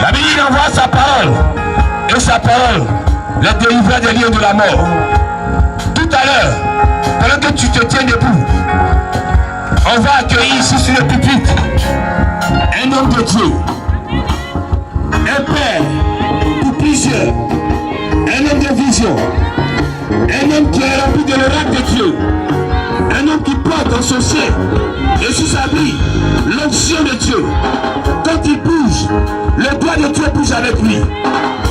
La Bible envoie sa parole. Et sa parole les délivra des liens de la mort. Tout à l'heure, pendant que tu te tiens debout, on va accueillir ici sur le pupitre un homme de Dieu, un père pour plusieurs, un homme de vision, un homme qui est rempli de l'oracle de Dieu, un homme qui porte en son sein et sous sa vie l'onction de Dieu. Quand il bouge, le doigt de Dieu bouge avec lui.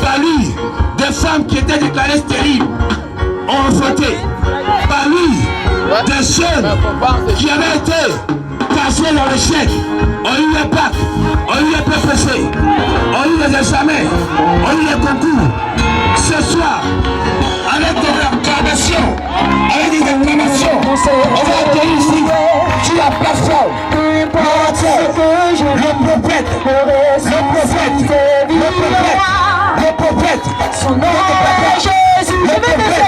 Par lui, des femmes qui étaient déclarées stériles ont enfanté. Par lui, des jeunes qui avaient été cachés dans l'échec ont eu les bacs, ont eu les PPC, ont eu les examens, ont eu les concours. Ce soir, avec des acclamations, on va accueillir ici sur la plateforme le prophète, son nom est Jésus, le prophète,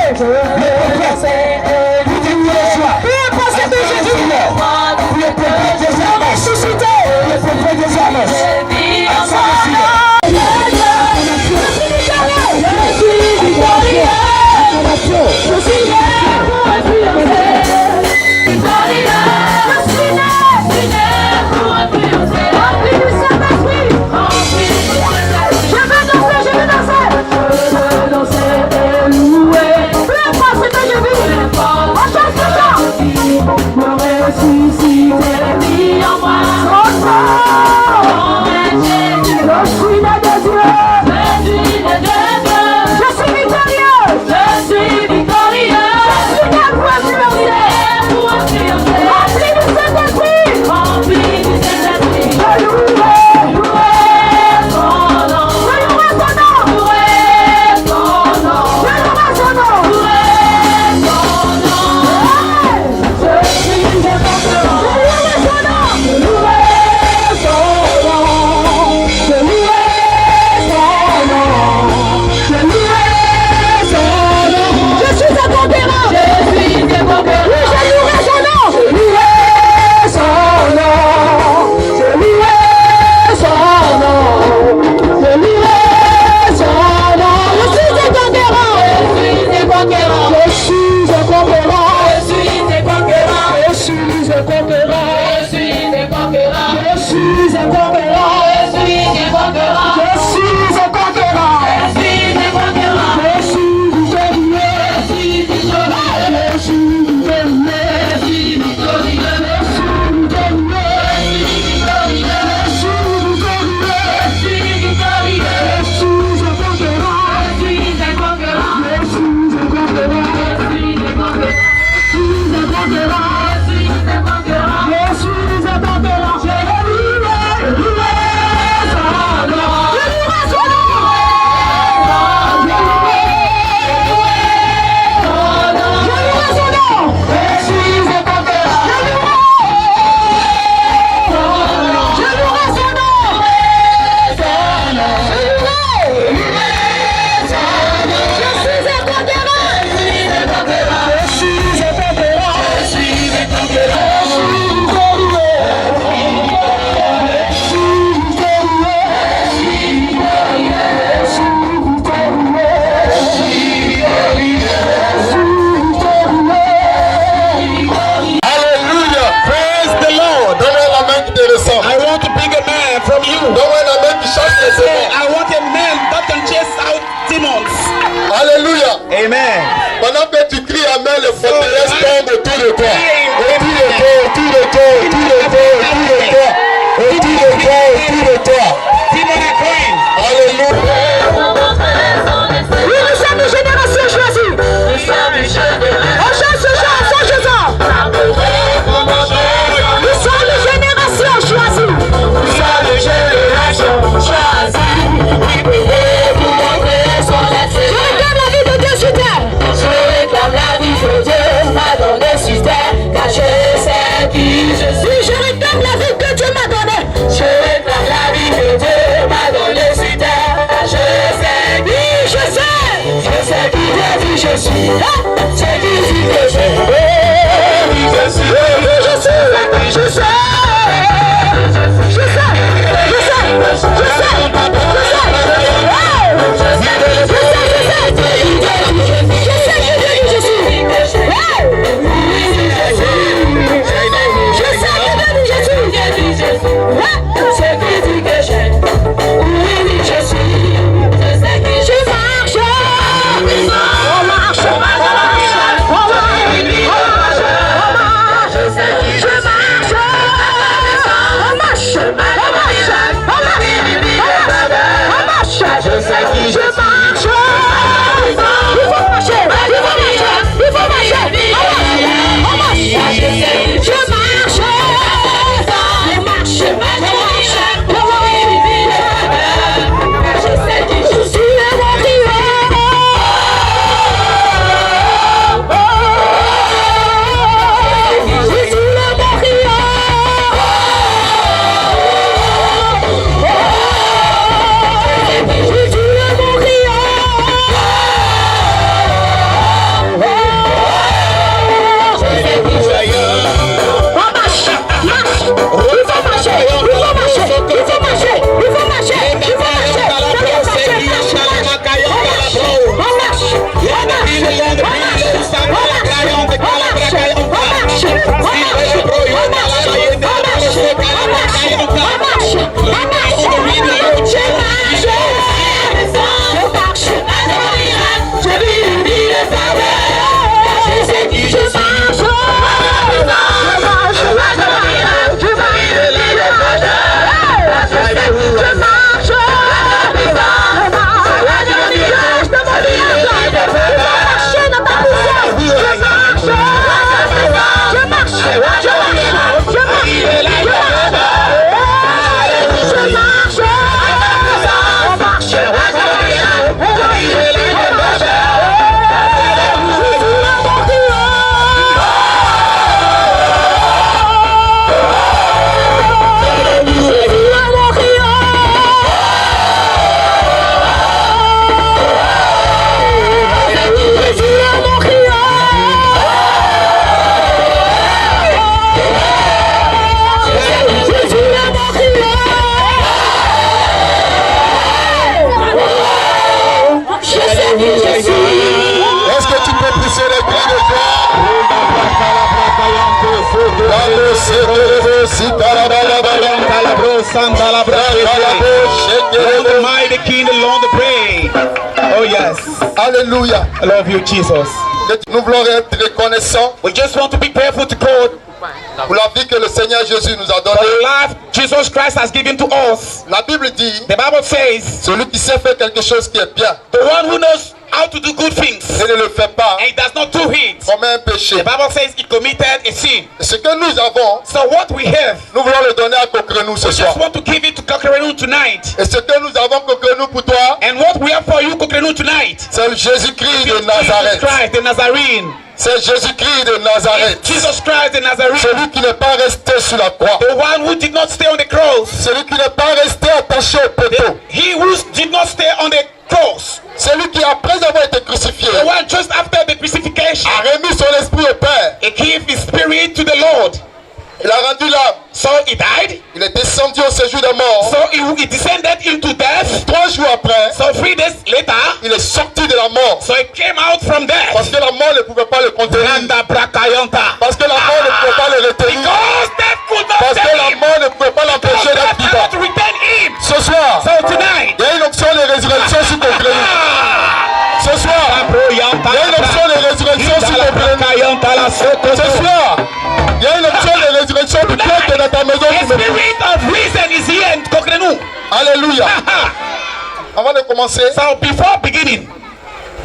Je réclame la vie que Dieu m'a donnée sur terre. Santa la Lord the mighty King, the Lord the praise. Oh yes. Alléluia. I love you, Jesus. Nous voulons être reconnaissants We just want to be grateful to God pour la vie que le Seigneur Jésus nous a for donnée. the life Jesus Christ has given to us. La Bible dit, The Bible says, celui qui sait faire quelque chose qui est bien the one who knows how to do good things et ne le fait pas, and he does not do it, commet un péché. the Bible says he committed a sin. Et ce que nous avons, So what we have, nous voulons le donner à Coquernou ce we soir. just want to give it to Coquernou tonight. Et ce que nous avons Coquernou pour toi, And what we have for you, Coquernou, tonight, c'est le Jésus-Christ de Jesus Nazareth. Christ, the Nazarene. C'est Jésus-Christ de Nazareth. Jesus Christ, the Nazarene. Celui qui n'est pas resté sur la croix. The one who did not stay on the cross. Celui qui n'est pas resté attaché au poteau. He who did not stay on the cross. Celui qui, après avoir été crucifié, The one just after the crucifixion, a remis son esprit au Père. he gave his spirit to the Lord. Il a rendu l'âme. So he died. Il est descendu au séjour des morts. So he descended into death. 3 jours après, So 3 days later, il est sorti de la mort. so he came out from Parce death. que la mort ne pouvait pas le contenir. Randa brakayonta. Parce que la mort ne pouvait pas le retenir. Because death could not Parce que take la him. mort ne pouvait pas Because l'empêcher death d'être cannot vivant. retain him. Ce soir, So tonight, il y a une option de résurrection sur ton créneau. Ce soir, il y a une option de résurrection sur ton créneau. Ce soir, il y a une option de résurrection pour toi qui es dans ta maison. The qui me- spirit of reason is here in Coquernou. Alléluia. Avant de commencer, So before beginning,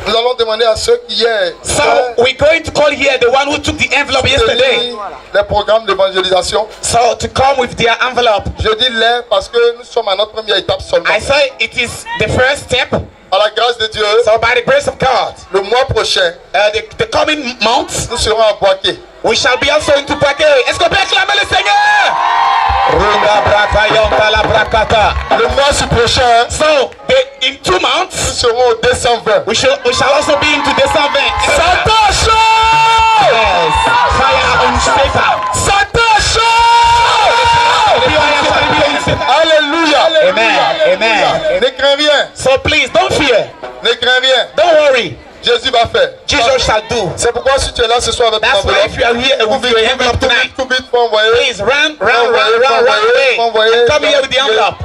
nous allons demander à ceux qui hier so we're going to call here the one who took the envelope yesterday. les programmes d'évangélisation. So to come with their envelope. Je dis les parce que nous sommes à notre première étape seulement. I say it is the first step. À la grâce de Dieu, So by the grace of God, le mois prochain, the coming months, nous serons à Boaké. we shall be also into Baké. Est-ce qu'on peut acclamer le Seigneur? Runda brakayonta la brakata. Le mois prochain, So in 2 nous months, serons au 220. we shall also be into December. Satan chaud! Yes. Fire on Satan. Satan chaud! Alléluia! Amen. Amen. Ne crains rien. So please don't fear. Ne crains rien. Don't worry. Jésus va faire. Jesus shall do. C'est pourquoi si tu es là ce soir avec ton That's why enveloppe, if you are here with your envelope tonight, tout vite, faut envoyer. please run away. And come here with the envelope.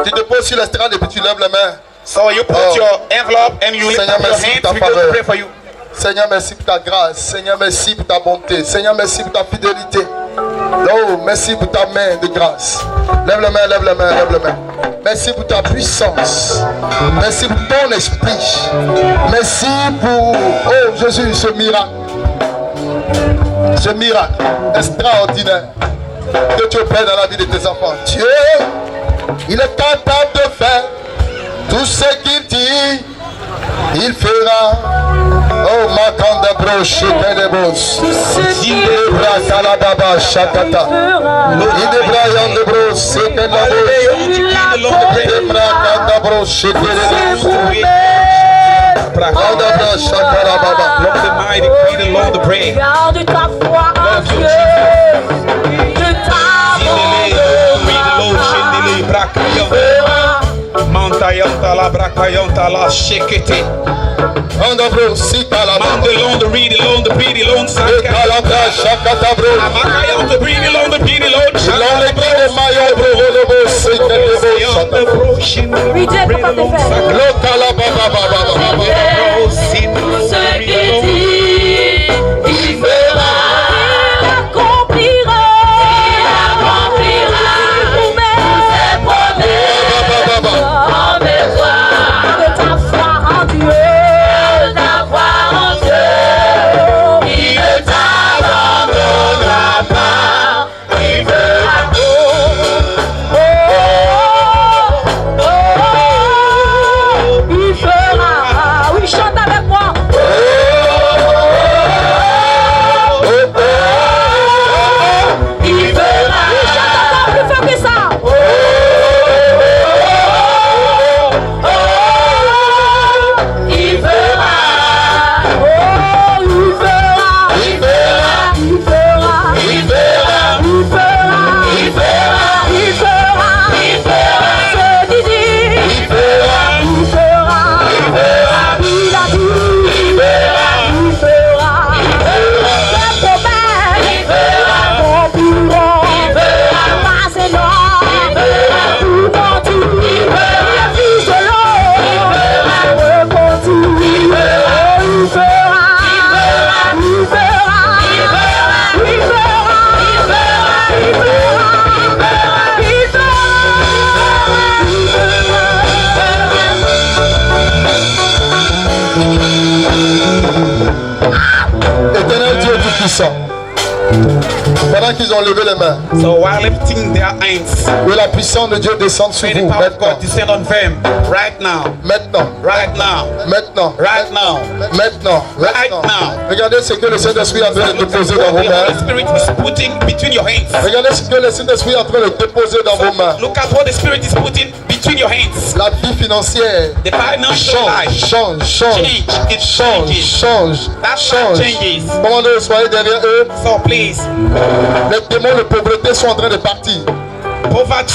Tu déposes sur l'estrade et puis tu lèves les mains. So you put Oh. your envelope and you lift Seigneur, up your merci hands. pour ta We're going to faveur. pray for you. Seigneur, merci pour ta grâce. Seigneur, merci pour ta bonté. Seigneur, merci pour ta fidélité. Oh, merci pour ta main de grâce. Lève les mains, lève les mains, lève les mains. Merci pour ta puissance. Merci pour ton esprit. Merci pour, oh Jésus, ce miracle. Ce miracle extraordinaire que tu opères dans la vie de tes enfants. Dieu, il est capable de faire tout ce qu'il dit. Il fera. Oh, Makanda broche de bos. Idebra kalababa shakata. Idebra yande bros seke la bos. Idebra kanda broche de bos. Kanda bra shakara baba. Lord the mighty, King, the Lord the brave. Garde ta foi en Dieu, de ta Mantayanta la brakayanta la shekete. Kanda bro sika la Man baba. the Lord, the read the Lord, the pretty Lord, Kalabra shakata bro. Amakayanta, bring the Lord, the pretty Lord, L'on est de maillot bro de bos seke de bos shakata. Oui, Dieu est capable de faire. Lo kalababa baba. Ce qu'il dit, il fera, il accomplira, ses promesses. Remets-toi de ta foi en Dieu, il ne t'abandonnera pas, il fera tout. Il levez les mains. So while lifting their hands, Que la puissance de Dieu descende sur may the vous power of God maintenant. descend on them right now, Maintenant. right now, Maintenant. right now. Maintenant. Right Maintenant. now. Regardez ce que le Saint-Esprit est en train de Look at déposer what dans vos the mains. Holy Spirit is putting between your hands. Regardez ce que le Saint-Esprit est en train de déposer dans vos mains. Look at what the Spirit is putting between your hands. La vie financière The financial change, life. change, change, Change. It change, changes. change, That change. changes. Commandez, soyez derrière eux. So please, Les démons de pauvreté sont en train de partir. poverty,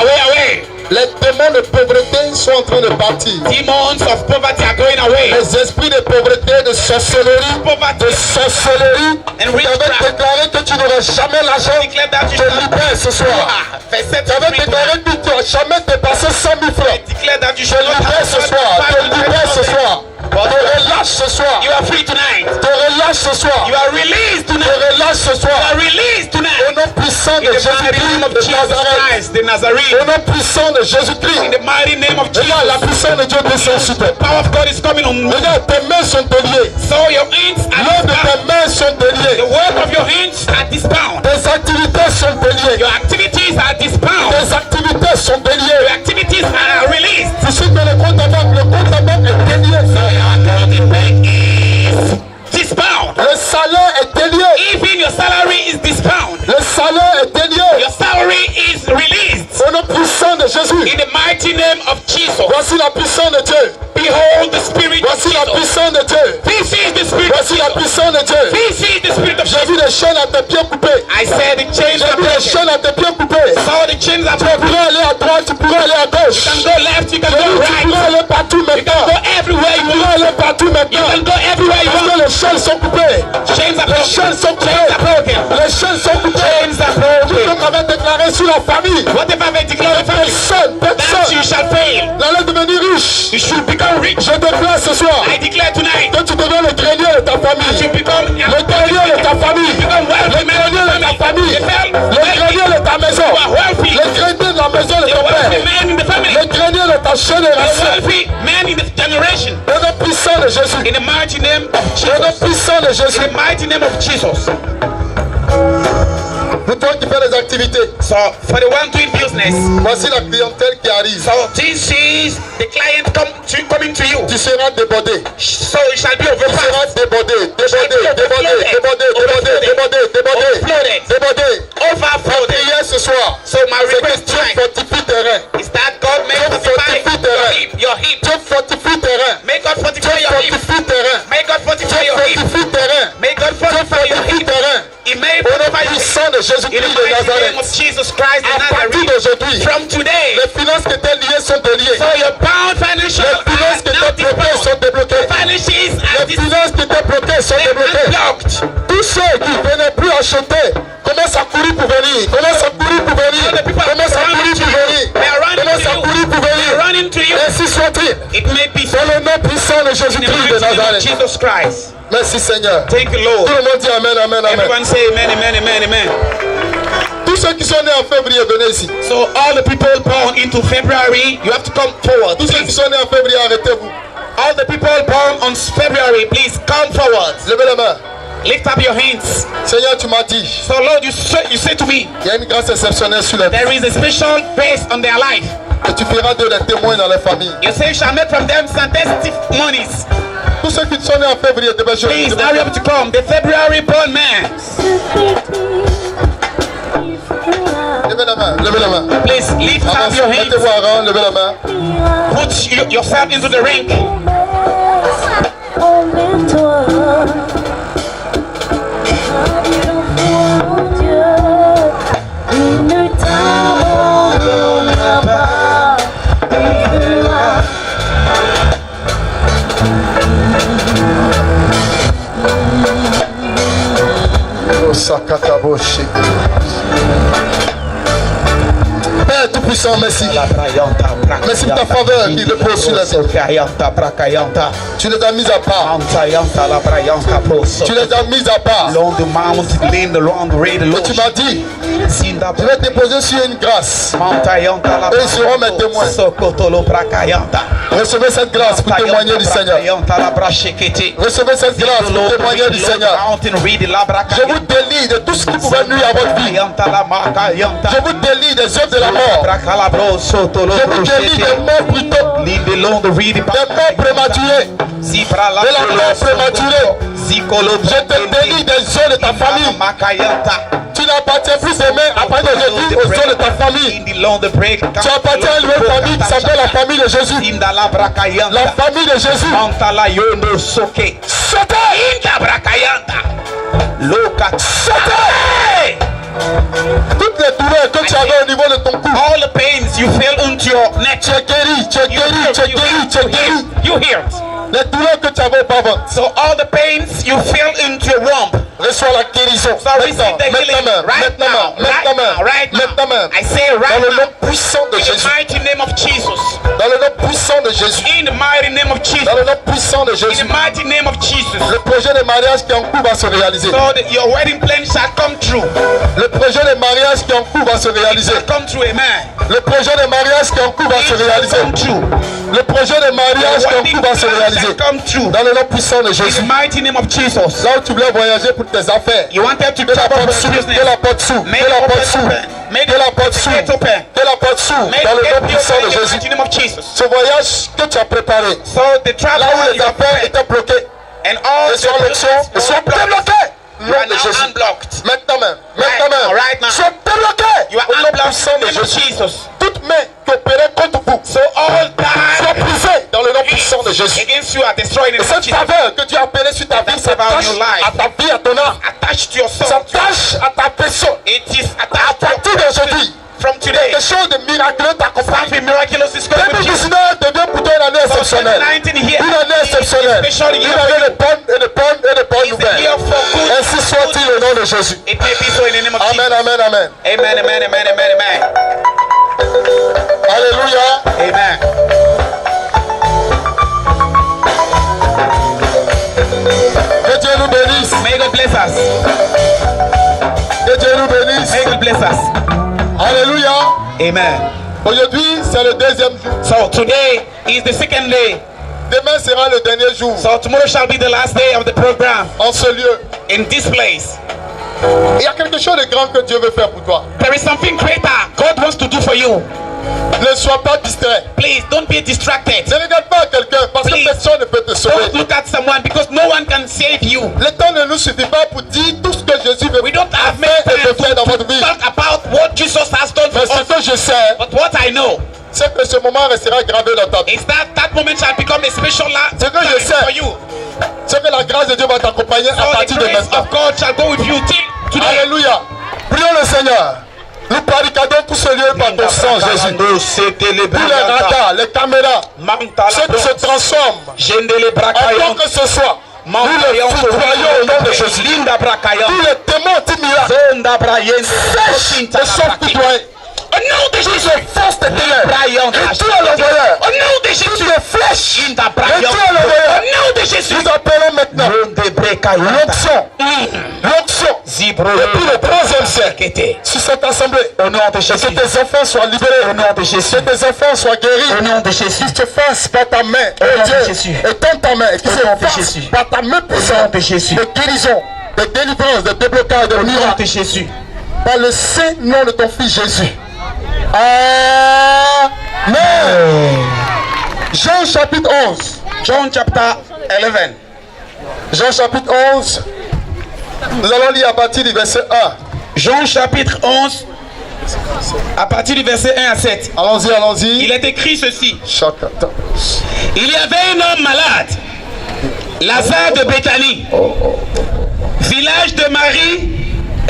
away. Les démons de pauvreté sont en train de partir. Demons of poverty are going away. Les esprits de pauvreté, de sorcellerie, Poverty de sorcellerie, and tu avais witchcraft. déclaré que tu n'aurais jamais l'argent. Declare that you Te shall libère ce soir. Tu avais déclaré que tu n'aurais jamais dépassé 100 000 francs. Declare that you Te shall not libère have ce soir. Te libère ce soir. Te relâche ce soir. You are free tonight. Te relâche ce soir. You are released Te tonight. relâche ce You soir. are released Au tonight. nom puissant de In the mighty name Jésus-Christ of de Jesus Nazareth. Christ, the Au Nazarene. nom puissant de Jésus-Christ. In the mighty name of Regarde, la Jesus. puissance de Dieu descend sur toi. Power of God is coming on me. Regarde, tes mains sont liées. So your hands are L'œuvre de tes bound. mains sont The liées. work of your hands are disbound. Tes activités sont liées. Your activities are disbound. Tes activités sont Your liées. activities are released. Tu sais que le compte à banque est délié. Disbound. Le salaire est délié. Even your salary is disbound. Le salaire est délié. Your salary is released. Au nom puissant de Jésus. In the mighty name of Jesus. Voici la puissance de Dieu. Behold the Spirit of Voici la Jesus. puissance de Dieu. This is the Spirit of Voici la Jesus. puissance de Dieu. This is the Spirit of J'ai Jesus. vu les chaînes à tes pieds coupés. I said the chains J'ai are vu les broken. chaînes à tes pieds coupés. Saw the chains are Tu broken. pourrais aller à droite, tu pourrais aller à gauche. You can go left, you can Tu go pourrais right. aller partout You can maintenant. go everywhere Tu you pourrais want. aller partout You maintenant. can go everywhere you Parce que want. les chaînes sont coupées. Chains are Les broken. chaînes sont Chains are coupées. broken. Les chaînes sont coupées. Chains are Tout broken. ce qu'on avait déclaré sur la famille. Whatever they declare the family, that you Personne shall fail. n'allait devenir riche. You should become rich. Je déclare ce soir I declare tonight que tu deviens le grenier de ta that famille. you become Le grenier de ta famille. become wealthy Le man grenier in de ta the famille. family. Le grenier de ta maison. You are wealthy. Le grenier de la maison de The ton wealthy père. man in the family. Le grenier de ta The génération. wealthy man in the generation. Au nom puissant de Jésus. In the mighty name of Au nom Jesus. puissant de In Jésus. the mighty name of Jesus. Pour toi qui fais les activités, So for the one doing business, voici la clientèle qui arrive. so this is the client coming to you. Tu seras débordé. So it shall be Tu overpassed. seras débordé, débordé, débordé, débordé, débordé, débordé, débordé, Overflooded. débordé. Overflooded. Prière ce soir. So my C'est que request Dieu tonight fortifie tes reins. is that God may Dieu fortify fortifie tes reins. your hip. Dieu fortifie tes reins. May God Dieu fortify your hip. fortifie tes reins. May God fortify Dieu your hip. fortifie tes reins. May God Dieu fortify your fortifie hip. tes reins. He may Au nom fortify your hip. puissant de In the Jésus-Christ de mighty name Nazareth. of Jesus Christ À of partir Nazareth. d'aujourd'hui, From today, les finances qui étaient liées sont déliées. so your bound financial Les finances qui are now étaient bloquées sont disbound. débloquées. Finances are Les finances qui étaient bloquées sont débloquées. unblocked. Tous ceux qui ne venaient plus acheter commencent à courir pour venir. Commencent à courir pour venir. All the people Commencent à running courir to pour you. venir. They are running Commencent à to courir you. pour They are venir. running to you. Ainsi soit-il. It may be so. Dans le nom puissant de In the Jésus-Christ de mighty name of Nazareth. Jesus Christ. Merci Seigneur. Thank you, Tout Lord. le monde dit Amen, Amen, Amen. Everyone say amen, amen, amen, amen. Tous ceux qui sont nés en février, venez ici. So all the people born into February, you have to come forward. Tous ceux qui sont nés en février, arrêtez-vous. All the people born on February, please come forward. Levez les mains. Lift up your hands. Seigneur, tu m'as dit, So Lord, you say to me, il y a une grâce exceptionnelle sur la vie. there is a special grace on their life. Et tu feras d'eux des témoins dans les familles. You say you shall make from them some testimonies. Tous ceux qui sont nés en février, dépêchez-vous. Please hurry up to come. The February born man. Levez la main, levez la main. Please lift up Avancez, your hands. mettez-vous à rang, levez la main. Put yourself into the ring. Oh, Sakataboshi. Père Tout-Puissant, merci. Merci pour ta faveur qui repose sur la vie. Tu les as mis à part. Tu les as mis à part. Et tu m'as dit, je vais te déposer sur une grâce. Et ils seront mes témoins. Recevez cette grâce pour témoigner du Seigneur. Recevez cette grâce pour témoigner du Seigneur. Je vous délie de tout ce qui pouvait nuire à votre vie. Je vous délie des œuvres de la mort. Je vous délie des morts brutaux, des morts prématurées, de la mort prématurée. Je te délie des œuvres de ta famille. Tu n'appartiens plus demain, à partir d'aujourd'hui, aux œuvres de ta famille. Tu appartiens à une nouvelle famille qui s'appelle la famille de Jésus. La famille de Jésus. Toutes les douleurs que tu avais au niveau de ton cou, All the pains you feel into your neck, tu es guéri, tu es guéri, tu es guéri, tu es guéri. you healed. Les douleurs que tu avais auparavant, So all the pains you feel into your womb, reçois la guérison. so receive the healing right now, right now. I say Dans right le nom now, puissant de in the Jésus. mighty name of Jesus, Dans le nom puissant de Jésus. in the mighty name of Dans Jesus, le nom puissant de in Jésus. the mighty name of Jesus, Le projet de mariage qui est en cours va se réaliser. so that your wedding plan shall come true. Le projet de mariage qui est en cours va se réaliser. Shall come true, amen. Le projet de mariage qui est en cours va It se shall réaliser. come true. Le projet de mariage qui est en Wedding cours va se plan réaliser. shall come true. Dans le nom puissant de In Jésus. the mighty name of Jesus. Là où tu voulais voyager pour tes affaires, You wanted to que la travel porte for s'ouvre, business. que la porte s'ouvre, Make que la it porte s'ouvre, open. Make que la porte s'ouvre, it open. que la porte s'ouvre. Make Dans le nom it puissant de open in the Jésus. mighty name of Jesus. Ce voyage que tu as préparé, So the travel là où les you have affaires prepared, étaient bloquées, and all et the sur l'option, et business sont were blocked. débloquées. You are Nom de now Jésus. unblocked. Maintenant même, Right maintenant now, même, right now. sont débloquées. You are Au nom unblocked puissant in de the name of Jésus. Jesus. Toute main qui opérait contre vous, So all soit that brisée dans le nom puissant de Jésus. against you are destroyed in Et the name of cette Jesus. faveur que Dieu a appelée sur ta vie, That's about s'attache your life. à ta vie, à ton âme. Attached to your soul. S'attache à ta personne. It is À attached to partir your d'aujourd'hui, from today. quelque chose de miraculeux t'accompagne. Something miraculous is coming with you. 2019 devient pour toi une année So exceptionnelle. 2019 here Une année exceptionnelle. is a special Une year for année you. de bonnes et de bonnes et de bonnes It's a nouvelles. year for good. Ainsi soit-il au nom de Jésus. It may be so in the name of Amen, Jesus. amen, amen. Amen, amen, amen, amen, amen. Alléluia. Amen. Que Dieu nous bénisse. May God bless us. Que Dieu nous bénisse. May God bless us. Alléluia. Amen. Aujourd'hui, c'est le deuxième jour. So today is the second day. Demain sera le dernier jour So tomorrow shall be the last day of the program en ce lieu. in this place. Il y a quelque chose de grand que Dieu veut faire pour toi. There is something greater God wants to do for you. Ne sois pas distrait. Please don't be distracted. Ne regarde pas quelqu'un parce que Please. personne ne peut te sauver. Don't look at someone because no one can save you. Le temps ne nous suffit pas pour dire tout ce que Jésus veut We don't have faire many et time veut faire dans votre vie. to talk about what Jesus has done for Mais ce us. que je sais, But what I know c'est que ce moment restera gravé dans ta vie. is that moment shall become a special Ce que je time sais, for you. c'est que la grâce de Dieu va t'accompagner à So the partir de grace maintenant. of God shall go with you till today. Alléluia. Prions le Seigneur. Nous barricadons tout ce lieu par ton sang, Jésus. Tous les radars, les caméras, ceux qui se transforment, avant que ce soit, nous les foudroyons au nom de Jésus. Tous les démons anti-miracles, sèche et sont foudroyés. Au nom de Jésus. Force de ténèbres, et tout à l'envoyeur. Au nom de Jésus. Toutes les flèches, et tout à Au l'envoyeur. nom de Jésus. Nous appelons maintenant l'onction, l'onction, depuis le 3e siècle, sur cette assemblée. Au nom de Jésus. Que tes enfants soient libérés. Au nom de Jésus. Que tes enfants soient guéris. Au nom de Jésus. Qu'ils te fassent par ta main. Au nom de Jésus. Et tends ta main. Et qu'ils se fassent par ta main puissante. de Jésus. De guérison, de délivrance, de déblocage, de miracle. de Jésus. Par le saint nom de ton fils Jésus. Amen. Jean chapitre 11. John chapter 11. Jean chapitre 11. Nous allons lire à partir du verset 1. Jean chapitre 11, à partir du verset 1 à 7. Allons-y, allons-y. Il est écrit ceci. Chacun. Il y avait un homme malade, Lazare de Béthanie, village de Marie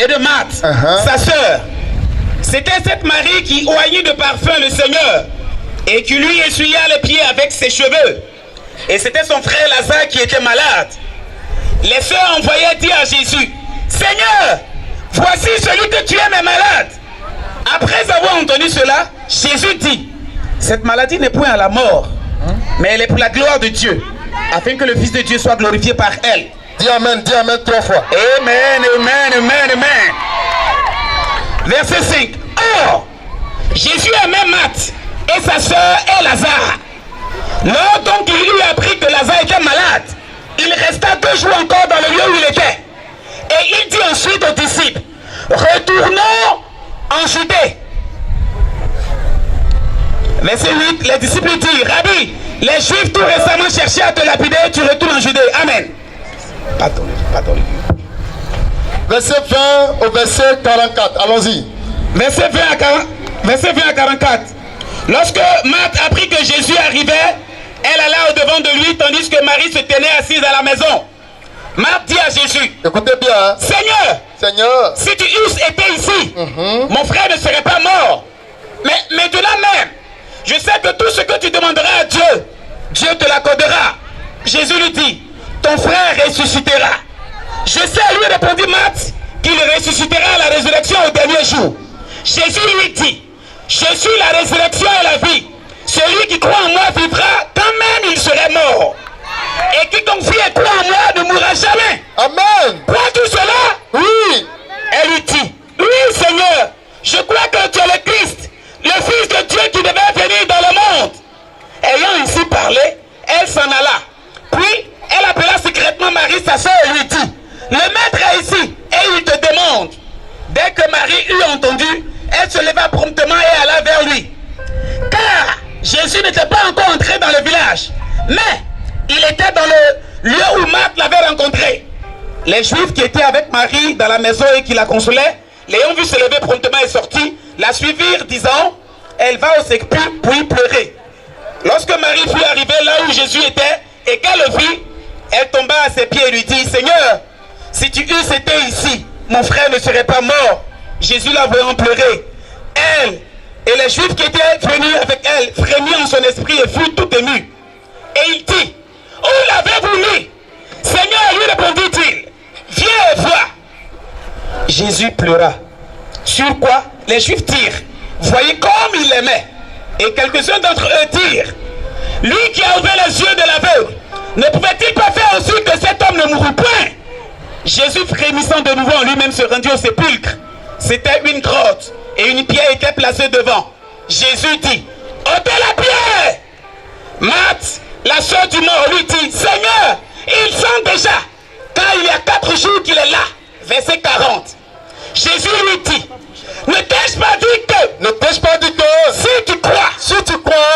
et de Marthe, sa sœur. C'était cette Marie qui oignit de parfum le Seigneur et qui lui essuya les pieds avec ses cheveux. Et c'était son frère Lazare qui était malade. Les sœurs envoyaient dire à Jésus, Seigneur, voici celui que tu aimes est malade. Après avoir entendu cela, Jésus dit, cette maladie n'est point à la mort, mais elle est pour la gloire de Dieu, afin que le Fils de Dieu soit glorifié par elle. Dis Amen 3 fois. Amen, amen, amen, amen. Verset 5. Or, Jésus aimait Marthe et sa sœur et Lazare. Lors donc il eut appris que Lazare était malade, il resta 2 jours encore dans le lieu où il était. Et il dit ensuite aux disciples, retournons en Judée. Verset 8, les disciples disent, Rabbi, les Juifs tout récemment cherchaient à te lapider, tu retournes en Judée. Amen. Pardon. Verset 20 au verset 44. Allons-y. Verset 20 à 44. Lorsque Marthe apprit que Jésus arrivait, elle alla au-devant de lui, tandis que Marie se tenait assise à la maison. Marthe dit à Jésus, écoutez bien, hein? Seigneur, si tu eusses été ici, mon frère ne serait pas mort. Mais maintenant même, je sais que tout ce que tu demanderas à Dieu, Dieu te l'accordera. Jésus lui dit, ton frère ressuscitera. Je sais, lui répondit Marthe, qu'il ressuscitera à la résurrection au dernier jour. Jésus lui dit, je suis la résurrection et la vie. Celui qui croit en moi vivra quand même il serait mort. Et quiconque vit et croit en moi ne mourra jamais. Amen. Crois-tu cela? Oui. Elle lui dit, oui Seigneur, je crois que tu es le Christ, le Fils de Dieu qui devait venir dans le monde. Ayant ainsi parlé, elle s'en alla. Puis, elle appela secrètement Marie, sa soeur, et lui dit, le maître est ici, et il te demande. Dès que Marie eut entendu, elle se leva promptement et alla vers lui. Car Jésus n'était pas encore entré dans le village, mais il était dans le lieu où Marthe l'avait rencontré. Les Juifs qui étaient avec Marie dans la maison et qui la consolaient, l'ayant vu se lever promptement et sortir, la suivirent, disant, elle va au sépulcre pour y pleurer. Lorsque Marie fut arrivée là où Jésus était, et qu'elle le vit, elle tomba à ses pieds et lui dit, Seigneur, si tu eusses été ici, mon frère ne serait pas mort. Jésus la voyant pleurer. Elle et les Juifs qui étaient venus avec elle frémirent en son esprit et furent tout émus. Et il dit, où l'avez-vous mis? Seigneur, lui répondit-il, viens et vois. Jésus pleura. Sur quoi les Juifs dirent, voyez comme il l'aimait. Et quelques-uns d'entre eux dirent, lui qui a ouvert les yeux de l'aveugle, ne pouvait-il pas faire aussi que cet homme ne mourût point? Jésus, frémissant de nouveau en lui-même, se rendit au sépulcre. C'était une grotte et une pierre était placée devant. Jésus dit, ôtez la pierre. Marthe, la sœur du mort, lui dit, Seigneur, il sent déjà, car il y a 4 jours qu'il est là. Verset 40. Jésus lui dit, ne t'ai-je pas dit que, si tu crois,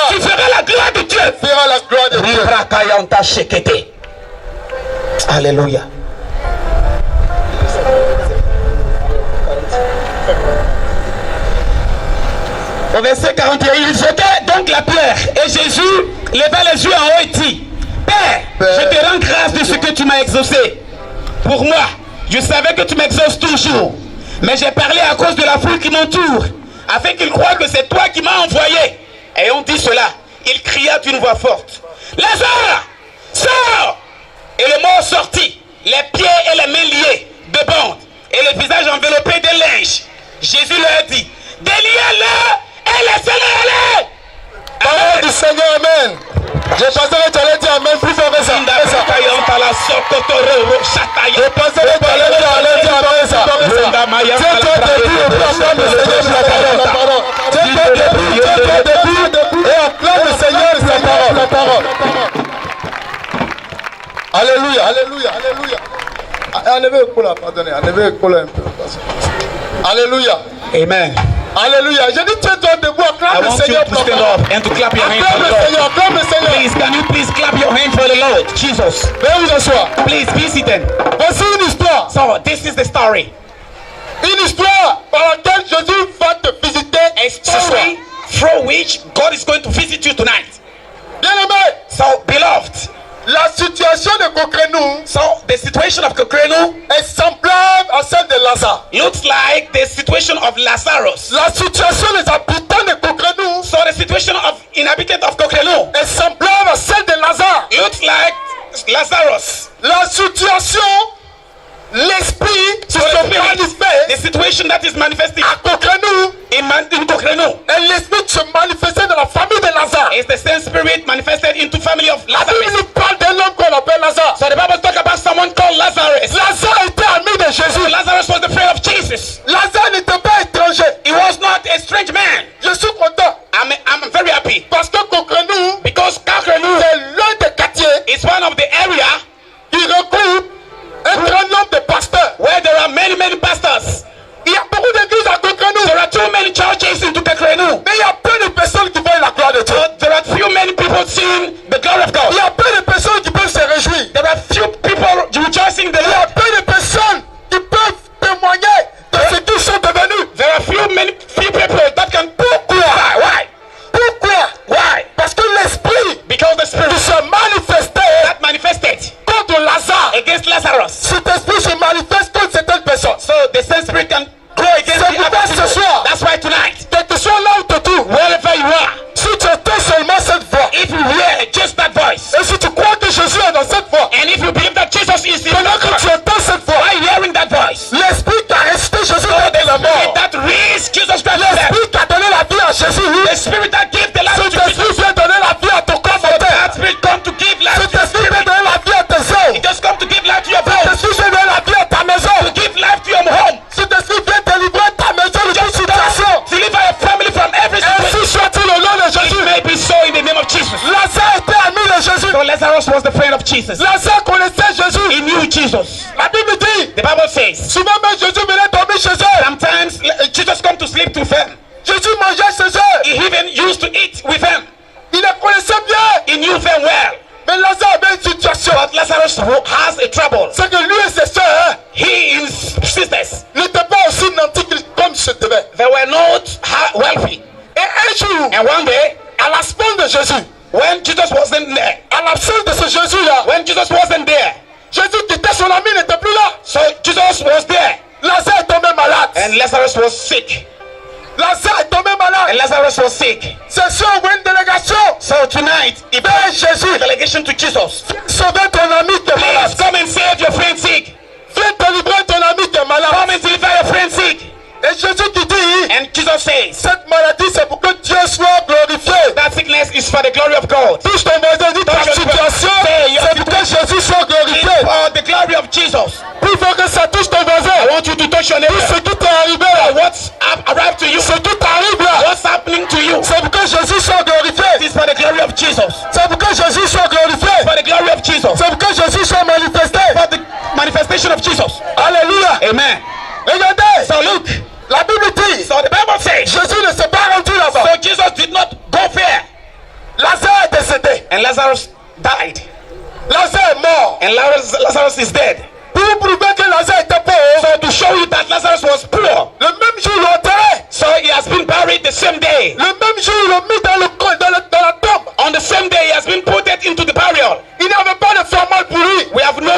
tu feras la gloire de Dieu. Alléluia. Au verset 41, il jetait donc la pierre et Jésus leva les yeux en haut et dit, Père, je te rends grâce de ce que tu m'as exaucé. Pour moi, je savais que tu m'exauces toujours, mais j'ai parlé à cause de la foule qui m'entoure, afin qu'ils croient que c'est toi qui m'as envoyé. Ayant dit cela, il cria d'une voix forte, Lazare, sors! Et le mort sortit, les pieds et les mains liés de bandes, et le visage enveloppé de linge. Jésus leur dit, déliez-le et laissez-le aller. Parole du Seigneur, amen. Je pensais que tu allais dire amen plus fort que ça. Je pensais que tu allais dire amen plus fort que ça. Tiens-toi debout et acclame le Seigneur sa parole. Tiens-toi debout et acclame le Seigneur sa parole. Alléluia, alléluia, alléluia. Enlevez le col là, pardonnez, enlevez le col un peu. Alléluia. Amen. Alléluia. Je dis tiens-toi debout, acclame le Seigneur pour ta parole. And to clap your hands Acclame for le the Seigneur, Lord. acclame le Seigneur. Please, can you please clap your hands for the Lord, Jesus? Veuillez vous asseoir. Please be seated. Voici une histoire. So, this is the story. Une histoire par laquelle Jésus va te visiter. A story through which God is going to visit you tonight. Bien-aimé. So, beloved, la situation de Coquernou, so the situation of Coquernou est semblable à celle de Lazare. looks like the situation of Lazarus. La situation des habitants de Coquernou, So the situation of inhabitants of Coquernou est semblable à celle de Lazare. looks like Lazarus. La situation, l'esprit So se the spirit, manifeste the situation that is manifesting à Coquernou, in Coquernou et l'esprit se manifestait dans la famille de Lazare. is the same spirit manifested into family of La Bible Lazarus. nous parle d'un homme qu'on appelle Lazare. So the Bible talk about someone called Lazarus. Lazare était ami de So Jésus. Lazarus was the friend of Jesus. Lazare n'était pas étranger. He was not a strange man. Je suis content I'm very happy parce que Coquernou, because Coquernou, seeing the glory of Il y God. a peu de personnes qui peuvent se réjouir. There are few people rejoicing in the Il y a Lord. peu de personnes qui peuvent témoigner de ce qu'ils sont devenus. There are few people that can. Why? Pourquoi? Why? Parce que l'esprit Because the qui spirit se manifestait that manifested contre Lazare, against Lazarus. cet esprit se manifeste contre certaines personnes. So the same spirit can go against C'est the pourquoi other ce people. soir, That's why tonight, quel que soit là où tu te trouves, wherever you are, si tu entends seulement cette voix, if you hear just that voice, et si tu crois que Jésus est dans cette voix, and if you believe that Jesus is in pendant that que tu voice, entends cette voix, by hearing that voice, l'esprit qui a ressuscité Jésus de la mort, that raised Jesus Christ from death, l'esprit qui a donné la vie à Jésus, the spirit that gave the life cet to Jesus, esprit vient donner la vie à ton corps that mortel. spirit come to give life Cet to your esprit vient spirit. donner la vie à tes œuvres. It just come to give life to your Cet bones, esprit vient donner la vie à ta maison. to give life to your home, Cet esprit vient délivrer ta maison de toute situation. to deliver your family from every situation. Ainsi soit-il au nom de It Jésus. may be so in the name of Jesus. Lazare était ami de Jésus. So Lazarus was the friend of Jesus. Lazare connaissait Jésus. He knew Jesus. La Bible dit, The Bible says, souvent même Jésus venait dormir chez eux. sometimes Jesus come to sleep with them. Jésus mangeait chez eux. He even used to eat with them. Il les connaissait bien. He knew them well. Mais Lazare avait une situation. But Lazarus has a trouble. C'est que lui et ses soeurs He and his sisters, n'étaient pas aussi nantis comme se devait. they were not wealthy. Et un jour, And one day, à l'absence de Jésus, when Jesus wasn't there, à l'absence de ce Jésus-là, when Jesus wasn't there, Jésus qui était son ami n'était plus là. so Jesus was there, Lazare est tombé malade. and Lazarus was sick. Lazare est tombé malade. And Lazarus was sick. C'est sûr, une délégation. So tonight, if Vers Jésus, delegation to Jesus, sauver ton ami qui est please malade. come and save your friend sick. Viens délivrer ton ami qui est malade. Come and deliver your friend sick. Et Jésus qui dit, And Jesus says, cette maladie c'est pour que Dieu soit glorifié. that sickness is for the glory of God. Touche ton voisin, dis ta situation, c'est pour que Jésus soit It's glorifié. for the glory of Jesus. Il faut que ça touche ton voisin. I want you to touch your Tout neighbor. ce qui t'est arrivé là, What's arrived to you? ce qui t'arrive là, What's happening to you? c'est pour que Jésus soit glorifié. It's for the glory of Jesus. C'est pour que Jésus soit glorifié. For the glory of Jesus. C'est pour que Jésus soit manifesté. For the manifestation of Jesus. Alléluia. Amen. Regardez, So look, la Bible dit, so the Bible says, Jésus ne s'est pas rendu là-bas. so Jesus did not go there. Lazare est décédé. And Lazarus died. Lazare est mort. And Lazarus is dead. Pour vous prouver que Lazare était pauvre, So to show you that Lazarus was poor, le même jour, ils l'ont enterré. so he has been buried the same day. Le même jour, ils l'ont mis dans la tombe. On the same day, he has been put into the burial. Il n'y avait pas de formol pour lui. We have no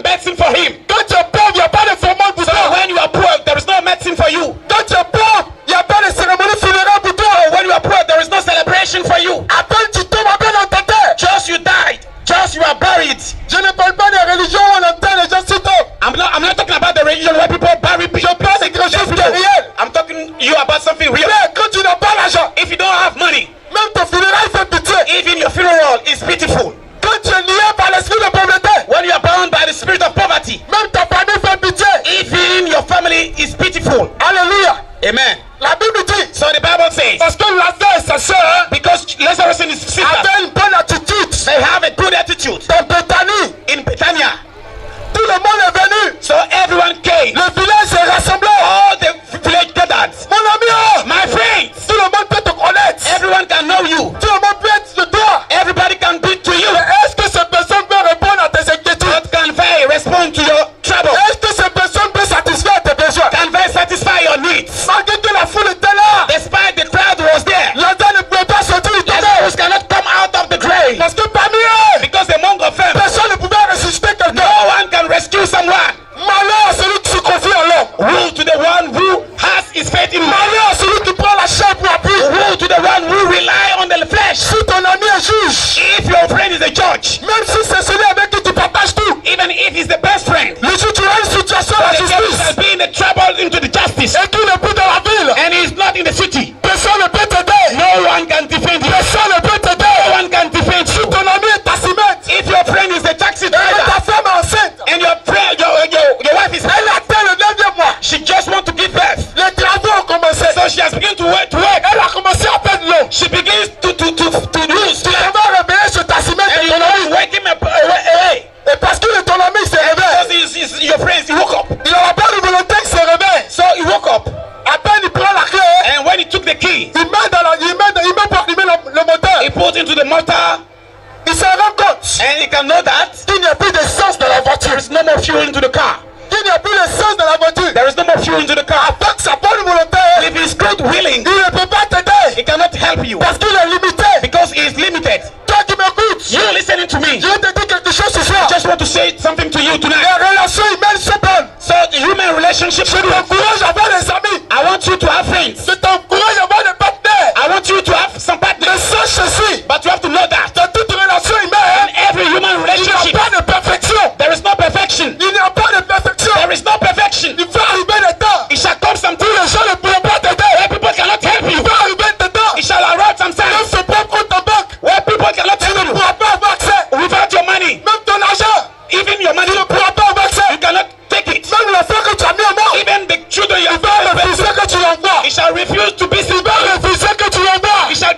medicine for him. Quand tu es pauvre, il n'y a pas de formol pour So toi. when you are poor, there is no medicine for you. Quand tu es pauvre, il n'y a pas de cérémonie funéraire pour toi. When you are poor, there is no celebration for you. À peine tu tombes, à peine on t'enterre. Just you died. Just you are buried. Je ne parle pas des religions où on enterre les gens si tôt. I'm not talking about the religion where people bury people. Je parle de quelque chose de réel. I'm talking you about something real. Mais quand tu n'as pas l'argent, If you don't have money, même ton funérail fait pitié. even your funeral is pitiful. Quand tu es lié par l'esprit de pauvreté, When you are bound by the spirit of poverty, même ta famille fait pitié. even your family is pitiful. Alléluia. Amen. La Bible dit, So the Bible says, parce que Lazare et sa sœur because Lazarus and his sister, avaient une bonne attitude. they have a good attitude. Dans Bethanie, In Bethania, tout le monde est venu. so everyone came. Le village s'est rassemblé. All the village gathered. Mon ami, oh, My friends, tout le monde peut te connaître. everyone can know you. Tout le monde peut être de toi. Everybody can be to you. Mais est-ce que ces personnes peuvent répondre à tes inquiétudes? But can they respond to your trouble? Est-ce que ces personnes peuvent satisfaire tes besoins? Can they satisfy your needs? Malgré que la foule était là, Despite the crowd was there, Lazare ne pouvait pas sortir du tombeau. Lazarus cannot come out of the grave Parce que parmi eux, because among of them, personne ne pouvait ressusciter quelqu'un. no one can rescue someone. Malheur à celui qui se confie en l'homme. Woe to the one who has his faith in man. Malheur à celui qui prend la chair pour appui. Woe to the one who rely on the flesh. Si ton ami est juge, If your friend is a judge, même si c'est celui avec qui tu partages tout, even if he's the best friend, le jour où tu as une situation but de the devil has justice been the trouble into the justice, et qu'il n'est plus dans la ville, and he's not in the city, personne ne peut t'aider. no one can defend you. Personne ne peut No t'aider. one can defend Si you. ton ami est tassimètre If your friend is a taxi et que driver ta femme est enceinte, and your wife is elle atteint le 9e mois, she just want to give birth, les travaux ont commencé. so she has begun to work. Elle a commencé à perdre l'eau. She begins to lose Tu blood, vas réveiller ce tassimètre and de you ton ami. know wake him up away. Et parce que ton ami se Because réveille, your friend, he woke up. il n'aura pas de volonté qu'il se réveille. So he woke up, À peine il prend la clé, and when he took the key, il met le moteur. he put into the mortar And you can know that qu'il n'y a plus d'essence dans la voiture. there is no more fuel into the car. Qu'il n'y a plus d'essence dans la voiture. There is no more fuel into the car. Avec sa bonne volonté, If he's good willing, il ne peut pas t'aider he cannot help you parce qu'il est limité. because he is limited. Toi qui m'écoutes, You listening to me? je vais te dire quelque chose ce soir. Just want to say something to you tonight. Les relations humaines sont bonnes. So the human relationship. Je t'encourage à avoir des amis. I want you to have friends. Je t'encourage à avoir des partenaires. I want you to have some Mais partners. sache ceci, But you have to know that dans toute relation in humaine, every human il n'y a relationship, pas de perfection. there is no perfection. Il n'y a pas de perfection. There is no perfection. Il va arriver des temps It shall come some où les gens ne pourront pas t'aider. where people cannot help Il you. va arriver des temps It shall arrive même sometimes ce propre compte en banque, where people cannot tu ne help you pourras pas avoir accès. without your money. Même ton argent, Even your money, tu ne pourras pas avoir accès. you cannot take it. Même l'enfant que tu as mis au monde, Even the children you il va have refuser que tu l'envoies. it shall refuse to be Il va refuser que tu l'envoies. It shall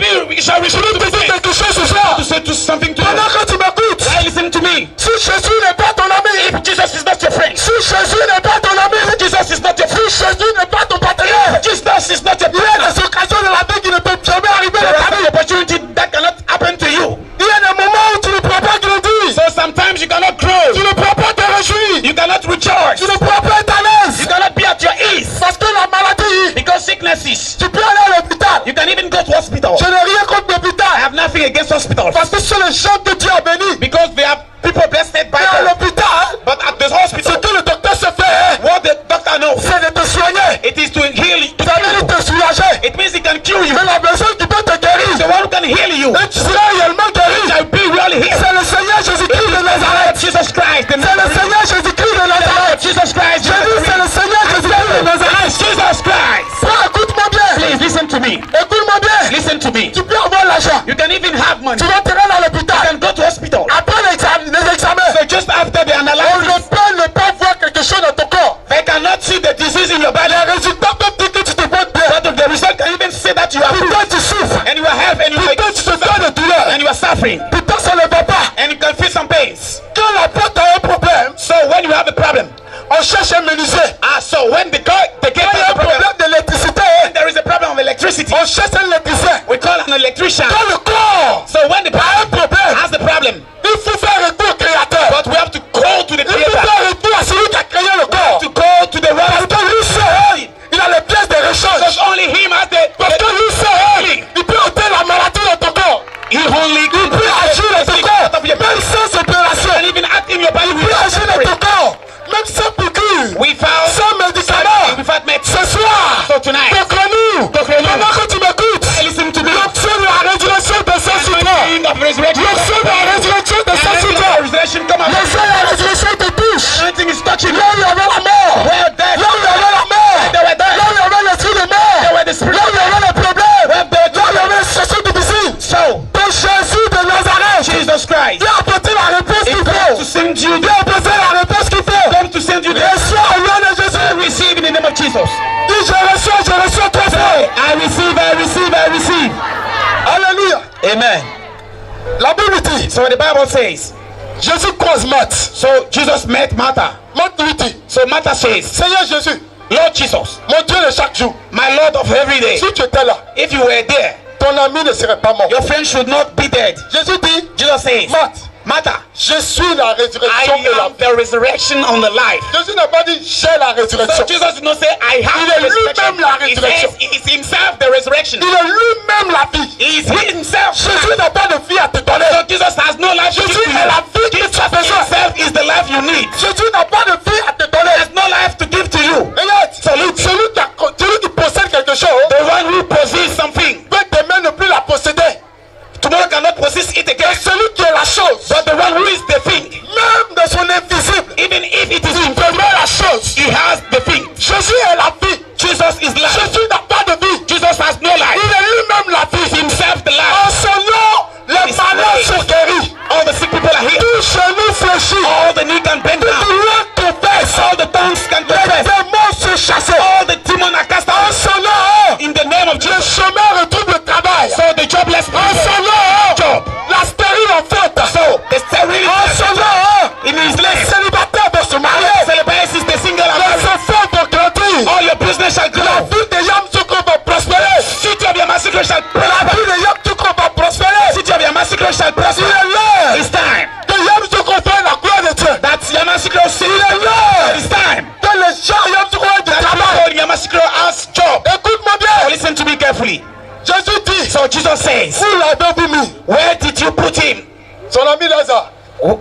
refuse Je to vais te be dire sent. quelque chose ce soir. To say to something to you. Pendant que tu m'écoutes, Why listen to me? si Jésus n'est pas ton ami, If Jesus is not your friend, si Jésus n'est pas ton ami, Jesus is not your friend, si Jésus n'est pas ton partenaire, Jesus is not your il y a partner. des occasions de la vie qui ne peuvent jamais arriver There dans are ta vie. some opportunity that cannot happen to you. Il y a des moments où tu ne pourras pas grandir. So sometimes you cannot grow. Tu ne pourras pas te réjouir. You cannot rejoice. Tu ne pourras pas être à l'aise. You cannot be at your ease. Parce que la maladie, Because sicknesses, tu peux aller à l'hôpital. you can even go to hospital. Je n'ai rien contre I l'hôpital. have nothing against hospitals. Parce que c'est le gens que Dieu a béni. Because they have people blessed by Mais à God. l'hôpital, But at the ce hospital, que le docteur se fait, what the doctor knows, c'est de te soigner. it is to heal you. Ça veut dire te soulager. It means he can cure you. Mais la personne qui peut te guérir, The one who can heal you et tu seras réellement guéri, shall be really healed. c'est le Seigneur Jésus-Christ de Nazareth. Jesus Christ, the C'est le Seigneur Jésus-Christ de Nazareth. Jesus Christ, Je dis c'est le Seigneur Jésus-Christ de Nazareth. Jesus Christ. Frère, écoute-moi bien. Please listen to me. Écoute-moi bien. Listen to me. Tu peux avoir l'argent. You can even have money. Tu vas te rendre à l'hôpital. You can go to hospital. Après les examens, So just after the on ne analysis, peut ne pas voir quelque chose dans ton corps. they cannot see the disease in your body. Les résultats peuvent dire que tu te portes bien. But the result can even say that you are Pourtant good tu souffres. and you are healthy and you Pourtant tu te donnes de douleur. and you are suffering Pourtant ça ne va pas. and you can feel some pains. Quand la porte a un problème, So when you have a problem, on cherche un menuisier. so when the gate Quand il y a has un a problem, problème d'électricité, when there is a problem of electricity, on cherche un électricien. we call an electrician. Quand le corps So when the a un problème, has the problem, il faut faire recours au créateur. but we have to go to the Il faut creator, faire recours à celui qui a créé le corps. to go to the Parce one que lui seul, il a les pièces de rechange. because only him has Parce que lui seul, il peut ôter la maladie dans ton corps. he only Il peut agir dans ton corps, même sans opération. and even act in your body Il peut agir dans ton corps, même sans piqûre, we found sans médicaments. without medicine. Ce soir, So tonight, proclame-nous, Proclame-nous. pendant que tu m'écoutes, listen to me. l'option de la résurrection descend sur toi. Of resurrection. L'option de la résurrection descend sur toi. Resurrection come up. L'option de la résurrection te touche. Anything is touching Là où il y avait la mort, Where death, là où il y avait la mort, they were là dead. où il y avait l'esprit de mort, They were the spirit. là où il y avait les problèmes, Where là où il y avait les situations difficiles. So, Ton Jésus de Nazareth, Jesus Christ, viens apporter la réponse he qu'il comes faut. to send you. Viens apporter la réponse qu'il faut. Come to send you the Reçois au nom de Jésus. receive in the name of Jesus. Dis je reçois toi frère. I receive, I receive, I receive. Alléluia. Amen. La Bible dit, So the Bible says, Jésus croise Marthe. so Jesus met Martha. Marthe lui dit, So Martha says, Seigneur Jésus, Lord Jesus, mon Dieu de chaque jour, my Lord of every day, si tu étais là, if you were there, ton ami ne serait pas mort. your friend should not be dead. Jésus dit, Jesus says, Marthe, Martha, je suis la I résurrection et la am the resurrection on the life. Jésus n'a pas dit j'ai la So résurrection. Jesus did not say, I have Il the est resurrection. lui-même la He résurrection. says, he is himself the resurrection. Il est lui-même la vie. He is himself. Jésus n'a pas de vie à te donner. So Jesus has no life to give Jésus to est la you. vie que tu as Jesus besoin. himself is the life you need. Jésus n'a pas de vie à te He donner. has no life to give to you. Regarde, celui qui possède quelque chose The one who possesses something, peut demain ne plus la posséder. tomorrow cannot possess it Et again. celui qui est la chose, But the one who is the thing, même de son invisible, even if it is il demeure la chose. he has the thing. Jésus est la vie. Jesus is life. Jésus n'a pas de vie. Jesus has no life. Il est lui-même la vie. Himself the En life. son nom, les His malades way. sont guéris. All the sick people are here. Tout genou fléchit. All the knee can bend Tout down. langue confesse. All the tongues can Les confess. démons sont chassés. All the demons are cast En out. son nom, In the name of le Jesus. chômeur retrouve le travail. So the jobless En people, son nom, job. la stérile en faute. So the sterility En son nom, in his les life. célibataires vont se marier. Celebrate is the single and Les married. enfants vont grandir. All your business shall La grow. vie des Yamsoukro va prospérer. City of your massacre shall La prosper. vie des Yamsoukro va prospérer. City of your massacre shall Il prosper. est l'heure It's time de with him, son ami Lazare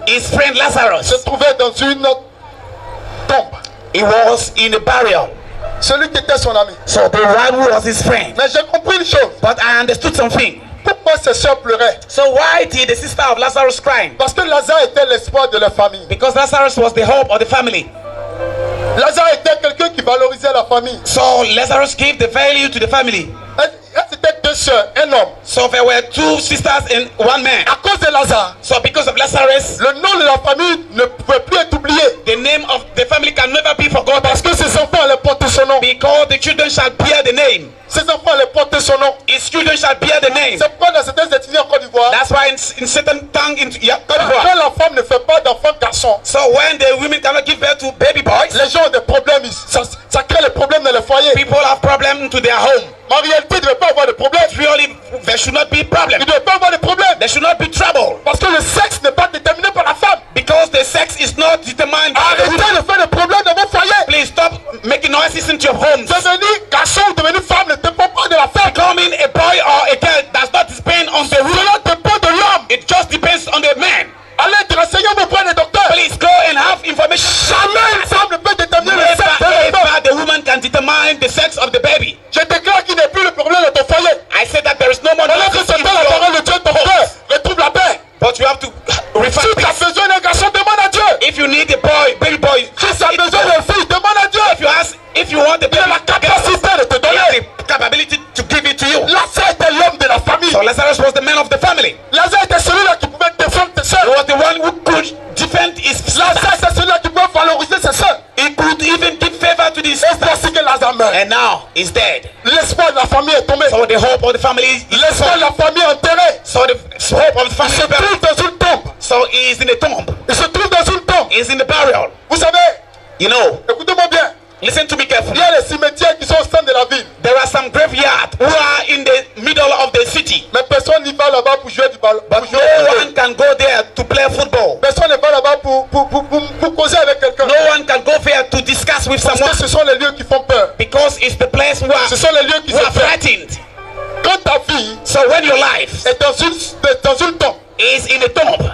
his friend Lazarus, se trouvait dans une tombe. he was in a burial. Celui qui était son ami. So the one who was his friend. Mais j'ai compris une chose. But I understood something. Pourquoi ses soeurs pleuraient? So why did the sister of Lazarus crying? Parce que Lazare était l'espoir de leur famille. Because Lazarus was the hope of the family. Lazare était quelqu'un qui valorisait la famille. So Lazarus gave the value to the family. Elles étaient deux sœurs, un homme. So there were two sisters and one man. À cause de Lazare, So because of Lazarus, le nom de la famille ne pouvait plus être oublié. the name of the family can never be forgotten. Parce que ses enfants allaient porter son nom. Because the children shall bear the name. Ses enfants allaient porter son nom. His children shall bear the name. C'est pourquoi dans certaines ethnies en Côte d'Ivoire, That's why in certain tongue in Côte d'Ivoire, quand la femme ne fait pas d'enfants garçons, so when the women cannot give birth to baby boys, les gens ont des problèmes. Ça crée les problèmes dans les foyers. people have problems to their home. Mais en réalité, il ne devait pas avoir de problème. Really, there should not be problem. Il ne devait pas avoir de problème. There should not be trouble. Parce que le sexe n'est pas déterminé par la femme. Because the sex is not determined by the Arrêtez woman. de faire des problèmes dans vos foyers. Please stop making noises into your homes. Devenir garçon ou devenir femme ne dépend pas de la femme. Becoming a boy or a girl does not depend on the woman. Cela dépend de l'homme. It just depends on the man. Allez te renseigner auprès des docteurs. Please go and have information. Jamais une femme ne peut déterminer le sexe de Never l'homme. ever the woman can determine the sex of the baby. Je déclare qu'il n'y a plus le problème de ton foyer. I said that there is no more Alors que nonsense c'est in pas la your parole de Dieu, ton cœur retrouve la paix. But you have to refer Si tu as peace. besoin d'un garçon, demande à Dieu. If you need a boy, baby boy, Si tu as besoin d'une fille, demande à Dieu. if you want a Il a baby, la capacité de te he has donner. the capability to give it to you. Lazare était l'homme de la famille. So Lazarus was the man of the family. Lazare était celui-là qui pouvait défendre tes He soeurs. was the one who could defend his Lazare sisters. était celui-là qui pouvait valoriser ses soeurs. He could even give favor to these Et sisters. voici que Lazare meurt. And now he's dead. L'espoir de la famille est tombé. So the hope of the family is L'espoir de la famille est enterré. So the hope of the Il family se is buried. trouve dans une tombe. So he is in a tomb. Il se trouve dans une tombe. He is in the burial. Vous savez, You know, écoutez-moi bien. listen to me Il carefully. y a les cimetières qui sont au centre de la ville. There are some graveyards who are in the middle of the city. Mais personne n'y va là-bas pour jouer du ballon. But Pour jouer no au football. one can go there to play football. Personne ne va là-bas pour causer avec quelqu'un. No one can go there to discuss with Parce someone que ce sont les lieux qui font peur. because it's the place who Ce are, sont les lieux qui who se are font. frightened. Quand ta vie So when your life est dans une tombe, is in a tomb,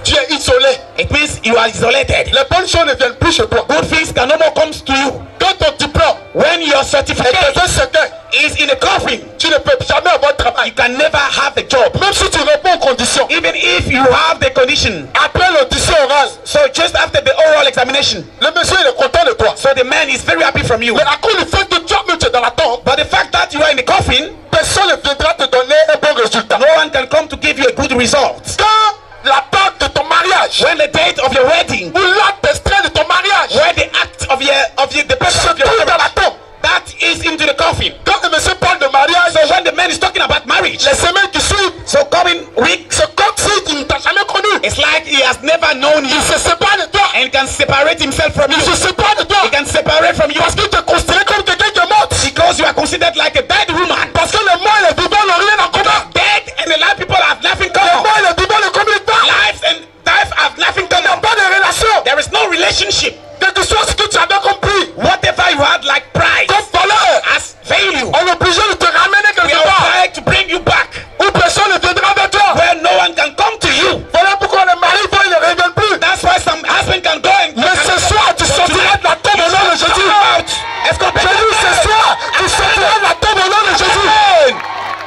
tu es isolé. it means you are isolated. Les bonnes choses ne viennent plus chez toi. Good things can no more come to you. Quand ton diplôme When your est certificate dans un cercueil, is in a coffin, tu ne peux jamais avoir de travail. you can never have a job. Même si tu réponds aux conditions. Even if you have the condition. Après l'audition orale, So just after the oral examination, le monsieur il est content de toi. so the man is very happy from you. Mais à cause du fait que toi-même tu es dans la tombe, But the fact that you are in the coffin, personne ne viendra te donner un bon résultat. no one can come to give you a good result. Quand la date de ton mariage When the date of your wedding, ou l'acte d'extrait de ton mariage when the act of the person se of your trouve dans la marriage, tombe, that is into the coffin. quand le monsieur parle de mariage, So when the man is talking about marriage, les semaines qui suivent, so coming week, c'est comme s'il ne t'a jamais connu. it's like he has never known you Il se sépare de toi. and can separate himself from Il se you. sépare de toi. He can separate from you Parce qu'il te considère comme quelqu'un qui est mort. because you are considered like a dead woman. Parce que les morts et les vivants n'ont rien en commun. Dead and alive people have nothing Les common. morts et les vivants ne communiquent pas. Lives and death have nothing Il n'y a common. pas de relation. There is no relationship. Quel que soit ce que tu avais compris Whatever you had like pride comme valeur, as value, on est obligé de te ramener we quelque are part trying to bring you back où personne ne viendra vers toi. where no one can come to you. Voilà pourquoi les maris vont, ils ne reviennent plus. That's why some husband can go and Mais ce soir, tu sortiras de la tombe au nom de Jésus. Est-ce qu'on peut Jésus, ce soir, tu sortiras de la tombe au nom de Jésus.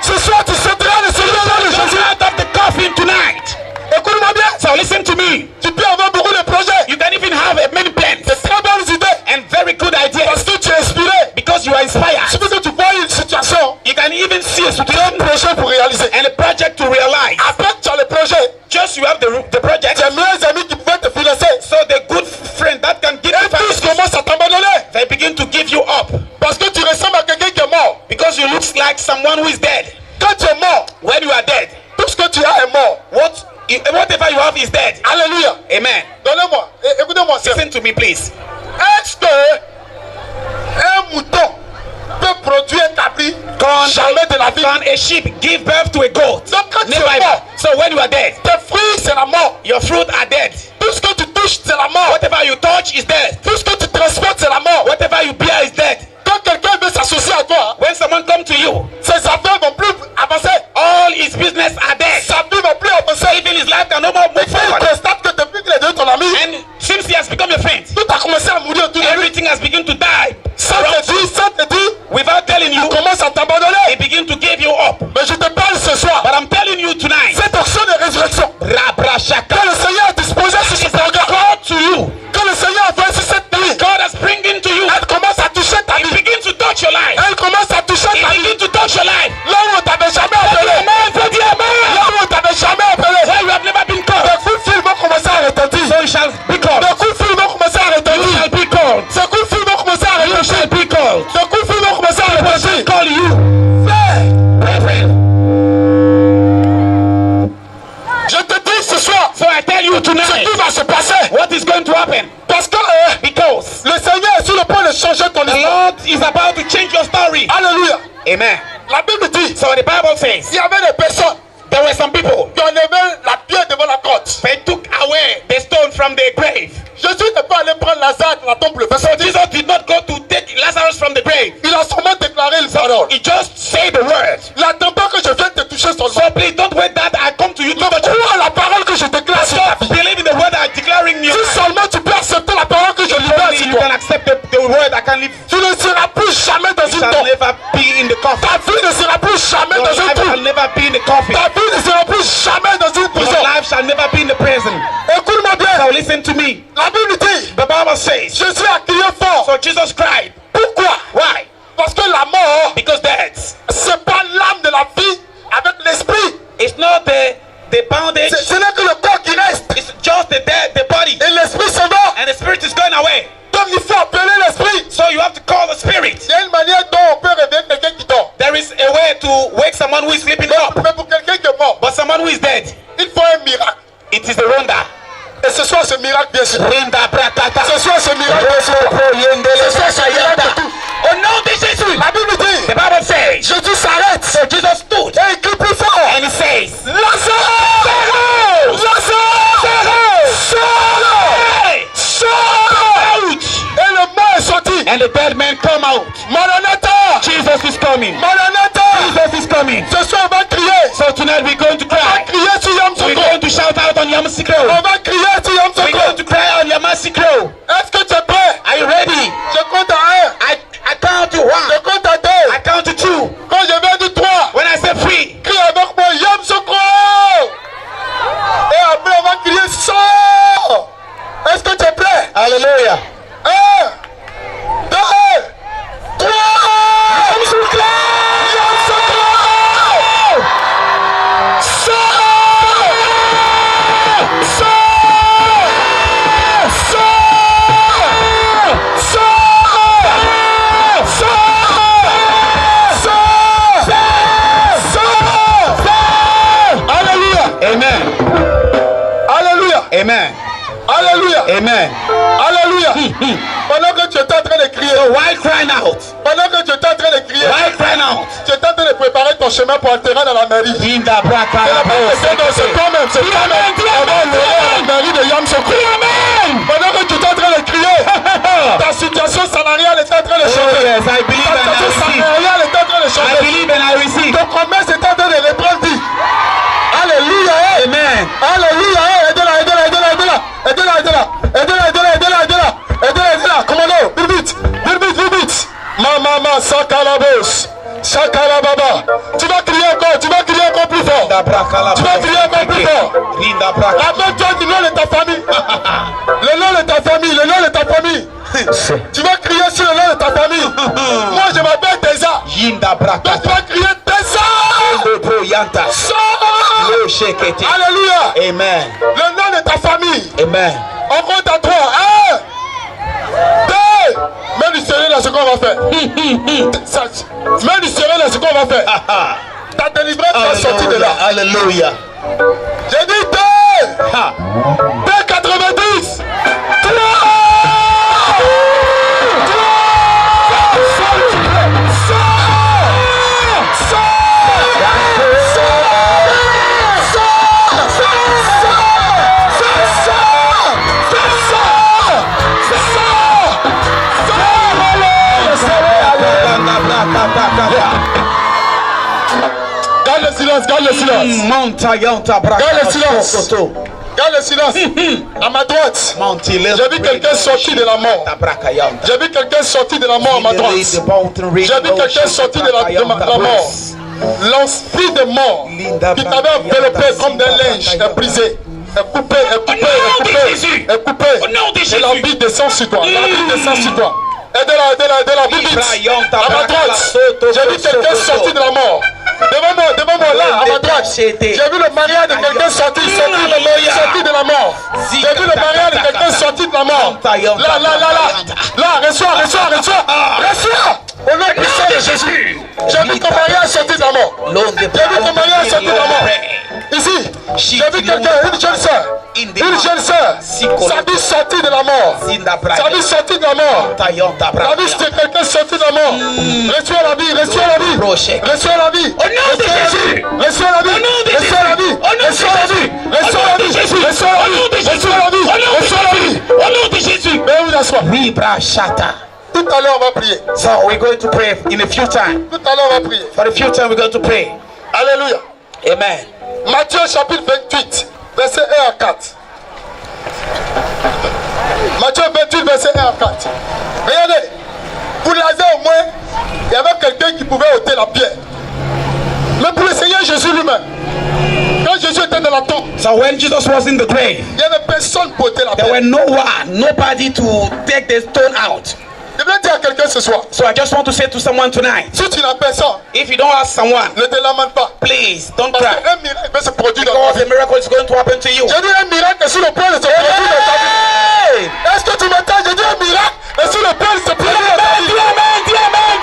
Ce soir, tu sortiras de ce lieu au nom de Jésus. out of the coffin tonight? Écoute-moi bien. So listen to me. Tu peux avoir beaucoup de projets, You can even have many plans de très bonnes idées, and very good ideas parce que tu es inspiré. because you are Il inspired. suffit que tu vois une situation, You can even see a tu as un situation projet pour réaliser. and a project to realize. Après, tu as le projet. Just you have the project. Tes meilleurs amis qui pouvaient te financer. So the good friend that can give Et you tous finances, commencent à t'abandonner. they begin to give you up Parce que tu ressembles à quelqu'un qui est mort. because you look like someone who is dead. Quand tu es mort, When you are dead, tout ce que tu as est mort. whatever you have is dead. Alléluia. Amen. Donnez-moi. Écoutez-moi. Listen to me, please. Est-ce que un mouton peut produire un cabri? Jamais de la vie. Can a sheep give birth to a goat? Donc quand tu Never es ever. mort, So when you are dead, tes fruits c'est la mort. your fruit are dead. Tout ce que tu touches c'est la mort. Whatever you touch is dead. Tout ce que tu transportes c'est la mort. Whatever you bear is dead. Quand quelqu'un veut s'associer à toi, When someone comes to you, ses affaires vont plus avancer. all his business are dead. Sa vie va plus avancer. Even se passer? What is going to happen? Parce que Because le Seigneur est sur le point de changer ton the histoire. Lord is about to change your story. Alléluia. Amen. La Bible dit, So the Bible says il y avait des personnes there were some people qui enlevaient la pierre devant la grotte. they took away the stone from the grave. Jésus n'est pas allé prendre Lazare dans la tombe le So Jesus did not go to take Lazarus from the grave. Il a seulement déclaré une parole. He just said the word. N'attends pas que je vienne te toucher seulement. So please don't wait that I come to you to Mais touch you. crois à la parole que je déclare sur ta Just vie. believe in the word I'm declaring you. Si seulement tu peux accepter la parole que je libère Only sur you toi, can accept the word I can live. tu ne seras plus jamais dans You une shall tombe. never be in the coffin. Ta vie ne sera plus jamais Your dans un life shall trou. never be in the coffin. Ta vie ne sera plus jamais dans une Your prison. life shall never be in the prison. Écoute-moi bien. So listen to me. La Bible dit, The Bible says. Jésus a crié fort. So Jesus cried. Pourquoi? Why? Parce que la mort, Because death. c'est pas l'âme de la vie avec l'esprit. It's not the bondage. Ce n'est que le corps qui reste. It's just the body. Et l'esprit s'en va. And the spirit is going away. Donc il faut appeler l'esprit. So you have to call the spirit. Il y a une manière dont on peut réveiller quelqu'un qui dort. There is a way to wake someone who is sleeping up. Mais pour quelqu'un qui est mort, But someone who is dead, il faut un miracle. it is a wonder. Et ce soir, ce miracle, bien sûr. Rinda bratata. Ce soir, ce miracle, bien sûr. Ce soir, ce miracle de tout. Au nom de Jésus. La Bible dit, The Bible says. Jésus s'arrête. So Jesus stood Et il crie plus fort. and he says, Lazare! Lazare! Sors! hey, Sors! out! Et le mort est sorti. And the dead man come out. Maranatha! Jesus is coming. Maranatha! Jesus is coming. Ce soir, on va crier. So tonight we're going to On va cry. crier sur Yom We're Soko. going to shout out on Yamasikro. On va crier sur Yom We're going Soko. to cry on Yamasikro. Est-ce que tu es prêt? Are you ready? Je compte à 1. I count to Je one. compte à 2. I count to two. Quand je vais dire 3, When I say free, crie avec moi Yom Soko. Et après, on va crier sort. Est-ce que tu es prêt? hallelujah. 1, 2, 3. Yom Soko. Yom Soko. Sort. Sort. Amen. Alléluia. Amen. Alléluia. Amen. Alléluia. Pendant que tu étais en train de crier, So while crying out, pendant que tu étais en train de crier, while crying out, tu étais en train de préparer ton chemin pour entrer dans la mairie. in the braka, Et la Bible dit, non, c'est toi-même, c'est toi-même. On va aller à la mairie de Yom Soko. Pendant que tu étais en train de crier, ta situation salariale était en train de Oh changer. yes, I believe Ta and I situation receive. salariale était en train de I changer. believe and I receive. Ton commerce était en train de reprendre vie. Alléluia. Amen. Alléluia. Aidez-la, aidez-la, aidez-la, aidez-la. Aidez-la, aidez-la. Aidez-la, aidez-la, aidez-la, aidez-la. Aidez-la, aidez-la. Commandant, vite, vite. Vite, vite, vite, vite. Maman, sakalabos. Sakalababa. Tu vas crier encore, tu vas crier encore plus fort. Tu vas crier encore plus fort. Rappelle-toi du nom de ta famille. Le nom de ta famille, le nom de ta famille. Tu vas crier sur le nom de ta famille. Moi, je m'appelle Teza. Yinda braka. Donc, tu vas crier Teza. Sors. Alléluia. Amen. Le nom de ta famille. Amen. On compte à 3. 1, 2. Mets du sérieux dans ce qu'on va faire. Mets du sérieux dans ce qu'on va faire. Ta délivrance va sortir de là. Hallelujah. J'ai dit 2. 2,90. 3. Garde le silence, garde le silence. Monta yanta braka. Garde le silence. Garde le silence. À ma droite, Monti j'ai vu quelqu'un sorti de la mort. braka yanta. J'ai vu quelqu'un sorti de la mort à ma droite. J'ai vu quelqu'un sorti de la mort. L'esprit de mort qui t'avait enveloppé comme d'un linge est brisé. Est coupé, est coupé, est coupé, est coupé. Et la vie descend sur toi. La vie descend sur toi. Aidez-la, aidez-la, aidez-la. Vite, vite. À ma droite, j'ai vu quelqu'un sorti de la mort. Devant moi, là, à ma droite. J'ai vu le mariage de quelqu'un sorti de la mort. J'ai vu le mariage de quelqu'un sorti de la mort. Là, reçois. Au nom puissant de Jésus. J'ai vu ton mariage sorti de la mort. J'ai vu ton mariage sorti de la mort. Ici, j'ai vu quelqu'un, une jeune soeur. Une jeune sœur, sa vie sortie de la mort. Sa vie sortie de la mort. La vie de quelqu'un sorti de la mort. Reçois la vie, reçois la vie. Reçois la vie. Au nom de Jésus. Reçois la vie. Reçois la vie. Reçois la vie. Reçois la vie. Reçois la vie. Reçois la vie. Reçois la vie. Au nom de Jésus. Veuillez vous asseoir. Oui, brachata. Tout à l'heure, on va prier. So we're going to pray in a few time. Tout à l'heure, on va prier. For a few time, we're going to pray. Alléluia. Amen. Matthieu chapitre 28, verset 1 à 4. Matthieu 28, verset 1 à 4. Regardez, pour Lazare au moins, il y avait quelqu'un qui pouvait ôter la pierre. Mais pour le Seigneur Jésus lui-même, quand Jésus était dans la tombe, So when Jesus was in the grave, il n'y avait personne pour ôter la there pierre. were nobody to take the stone out. Je voulais dire à quelqu'un ce soir, So I just want to say to someone tonight, si tu n'as personne, if you don't have someone, ne te lamente pas. please don't Parce cry. qu'un miracle peut se produire dans ta Because vie. a miracle is going to happen to you. J'ai dit un miracle est sur le point de se produire dans ta vie. Est-ce que tu m'entends? J'ai dit un miracle est sur le point de se produire dans ta vie.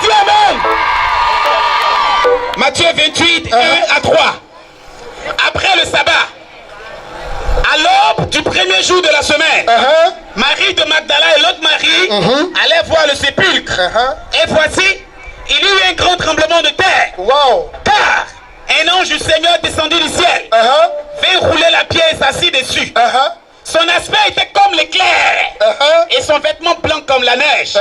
Dis amen. Matthieu 28, 1 à 3. Après le sabbat, à l'aube du premier jour de la semaine, Marie de Magdala et l'autre Marie allaient voir le sépulcre. Et voici, il y eut un grand tremblement de terre. Wow. Car un ange du Seigneur descendu du ciel, fait rouler la pierre et s'assit dessus. Son aspect était comme l'éclair et son vêtement blanc comme la neige.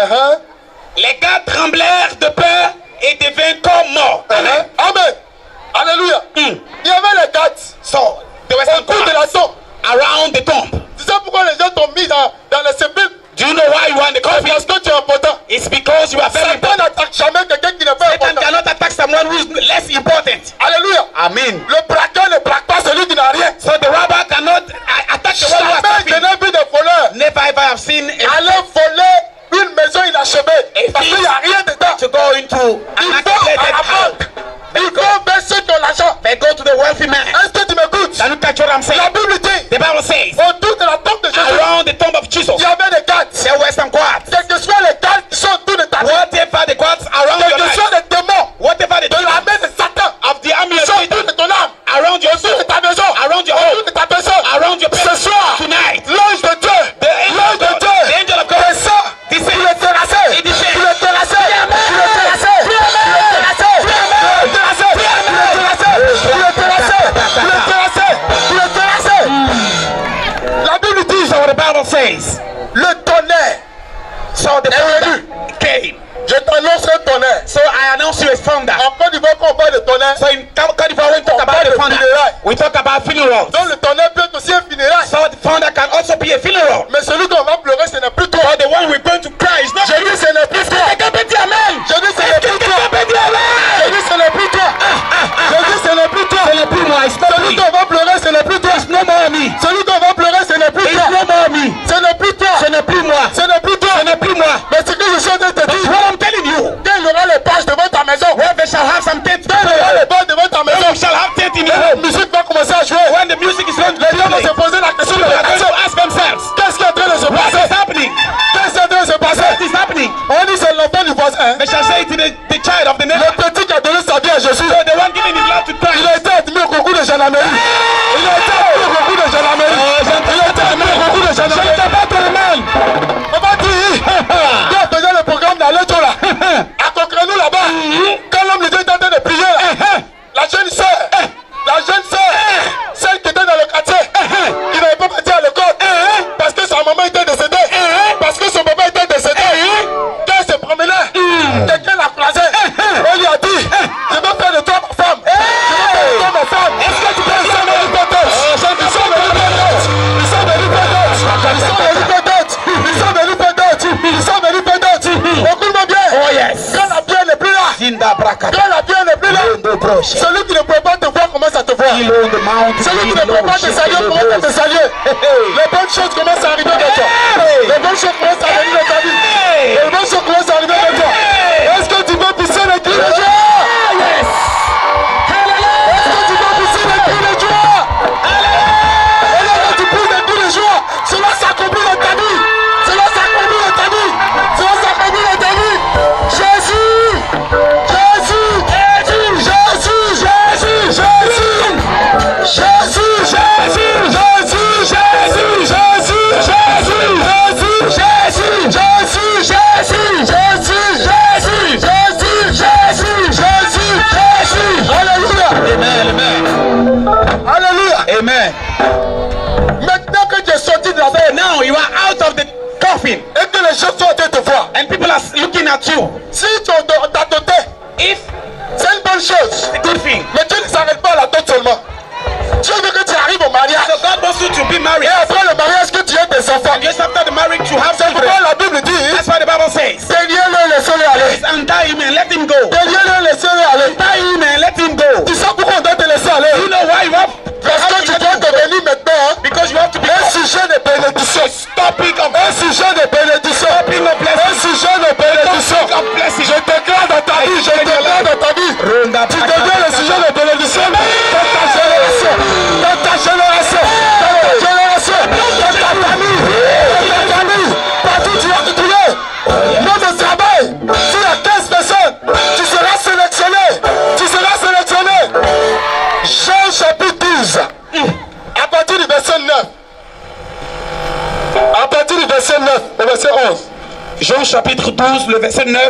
Les gars tremblèrent de peur et devinrent comme morts. Amen. Amen. Alléluia. Il y avait les quatre So, there was some autour de la tombe. around the tomb. Tu sais pourquoi les gens t'ont mis dans le sépulcre? Do you know why you are in the coffin? Parce que tu es important. It's because you are very Satan important. n'attaque jamais quelqu'un qui n'est pas Satan important. cannot attack someone who is less important. Alléluia. Amen. Le braqueur ne braque pas celui qui n'a rien. So the robber cannot attack the one who has Jamais je nothing. n'ai vu de voleur Never ever have seen aller voler une maison inachevée. Parce qu'il n'y a rien dedans. to go into an Il faut à activated la house. banque. Il faut verser ton argent. They go to the wealthy man. Est-ce que tu m'écoutes? Can you catch what I'm saying? La Bible dit, The Bible says, autour de la tombe de Jésus, around the tomb of Jesus, il y avait des gardes. there were some guards. Quels que soient les gardes qui sont autour de ta vie, Whatever the guards around your quels que life, soient les démons whatever the de l'armée de Satan of the army qui of sont autour Satan, de ton âme, around your autour soul, de ta maison, around your autour home, de ta personne, around your ce place, soir, tonight, l'ange de Dieu, the angel l'ange of de God, Dieu, the angel of God, descend he pour said, le terrasser, il dit, pour le terrasser, pour le terrasser, pour le terrasser, pour le terrasser, pour le terrasser, pour le terrasser, pour le terrasser, pour le terrasser. La Bible dit, so the Bible says, le tonnerre. so the thunder came. Je t'annonce un tonnerre. So I announce you a thunder. En Côte d'Ivoire, quand on parle de tonnerre, So in Côte d'Ivoire, when we talk about the thunder, we talk about funerals. donc le tonnerre peut être aussi un funérail. So the thunder can also be a funeral. Mais celui qu'on va pleurer, ce n'est plus toi. But the one we're going to cry is not Je dis, ce n'est plus toi. quelqu'un peut dire amen. Je dis, ce n'est plus toi. Je dis, ce n'est plus toi. Je dis, ce n'est plus toi. Ce n'est plus moi, it's not Celui me. qu'on va pleurer, ce n'est plus toi. It's no more me. Celui qu'on va pleurer, ce n'est plus It's toi. no more me. Ce n'est plus toi. Ce n'est plus moi. Ce n'est plus toi. Ce n'est plus moi. Mais ce que je suis en train de te dire, What I'm telling you, quand il y aura les pages devant ta maison, when they shall have some tent, quand il y aura les pages devant ta maison, when we shall have tent in your la home, musique va commencer à jouer. when the music is going to Les gens vont play, se poser la question de they la are going question. to ask themselves, Qu'est-ce qui est en train de se what passer? is happening? Qu'est-ce qui est en train de se passer? What is happening? On dit c'est l'enfant du voisin. They shall say to the child of the neighbor, Le petit qui a donné sa vie à Jésus, so the one giving his life to il Christ. a été admis au concours de gendarmerie. Il a été admis au concours de gendarmerie. Il a été admis au concours de gendarmerie. On va dire, quand on faisait le programme dans l'autre là, à Cocrenou là-bas, quand l'homme était en train de prier là, la jeune sœur, celle qui était dans le quartier, qui n'avait pas parti à l'école, parce que sa maman était décédée, parce que son papa était décédé, quand elle se promenait, quelqu'un l'a croisé, on lui a dit, je veux faire de toi ma femme, je veux faire de toi ma femme, est-ce que tu peux ils sont venus faire d'autres, ils sont venus faire d'autres, ils sont venus faire d'autres, ils sont venus faire d'autres, ils sont venus faire d'autres, ils sont venus faire d'autres, écoute-moi bien, Oh yes. quand la bière n'est plus là, Sinda brakata. quand la bière n'est plus là, Ilondo broshe. celui qui ne peut pas te voir commence à te voir. Ilondo mount. Celui qui ne peut pas te saluer commence à te saluer. Les bonnes choses commencent à arriver dans toi. Les bonnes choses commencent à venir dans ta vie. Les bonnes choses commencent à arriver dans toi. Est-ce que tu peux pousser les cris de joie? Yes. Est-ce que tu peux pousser les cris de joie? Et là, quand tu pousses les cris de joie, cela s'accomplit dans ta vie. Cela s'accomplit dans ta vie. Cela s'accomplit dans ta vie. Jésus! Jésus! Jésus! Jésus! Jésus! Jésus! Jésus! Jésus! Jésus! Maintenant que tu es sorti de la So now you are out of the coffin et que les gens sont en train de te voir, and people are looking at you. si on t'a doté, If c'est une bonne chose. it's a good thing. Mais Dieu ne s'arrête pas à la dot seulement. Dieu veut que tu arrives au mariage. So God wants you to be Et married. après le mariage, que tu aies des enfants. And just after the marriage to have C'est children. pourquoi la Bible dit, That's what the Bible says. déliez-le, laissez-le aller. Untie him and let him go. Déliez-le, laissez-le aller. Untie him and let him go. Tu sais pourquoi on doit te laisser aller? You know why you have Parce que tu dois devenir maintenant because you have to be un sujet de bénédiction. topic of Un sujet de bénédiction. Un sujet de bénédiction. blessing. Je déclare dans ta vie, je déclare dans ta vie. Tu deviens le sujet de bénédiction dans ta génération. Dans ta génération. Dans ta génération. Dans ta famille. Dans ta famille. Partout tu vas te trouver. Dans le travail. S'il y a 15 personnes, tu seras sélectionné. Tu seras sélectionné. Jean chapitre 12. À partir du verset 9. À partir du verset 9 au verset 11. Jean chapitre 12, le verset 9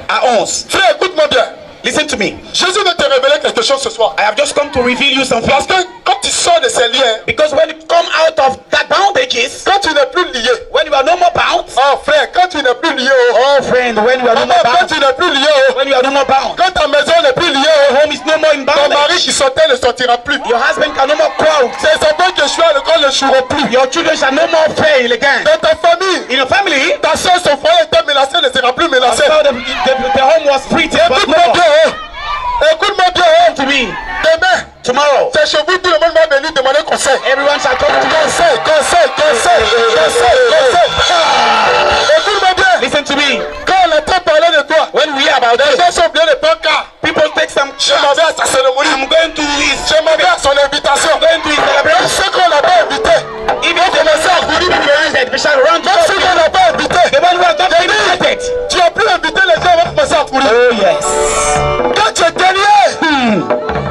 à 11. Frère, écoute-moi bien. Listen to me. Jésus veut te révéler quelque chose ce soir. I have just come to reveal you something. Parce que quand tu sors de ces liens, Because when you come out of that bondages, quand tu n'es plus lié, when you are no more bound, oh frère, quand tu n'es plus lié au oh friend, when you are no more quand bound, tu n'es plus lié au when you are no more bound, quand ta maison n'est plus liée au home is no more in ton mari bondage, qui sortait ne sortira plus. your husband can no more crowd, Tes enfants qui échouent à l'école ne joueront plus. your children shall no more fail again. Dans ta famille, In your family, ta soeur, son foyer était menacé, ne sera plus menacé. so the home was free to but no Écoute-moi more. bien, hein. Écoute-moi bien, hein. To me, Demain, tomorrow, c'est chez vous, tout le monde va venir demander conseil. everyone shall come to me. Conseil, conseil, conseil, conseil, conseil. Écoute-moi bien. Listen to me. Quand on entend parler de toi, When we hear about les that, gens sont bien de prendre cas. people take some Je m'en vais à sa cérémonie. I'm going to his Je m'en vais à son invitation. going to his celebration. Ceux qu'on n'a pas invité, If ils vont commencer à courir du pays. we shall run to Même ceux qu'on n'a pas invité, the one who has not been invited. tu as plus invité, les gens vont commencer à courir. Oh yes. Quand tu es derrière,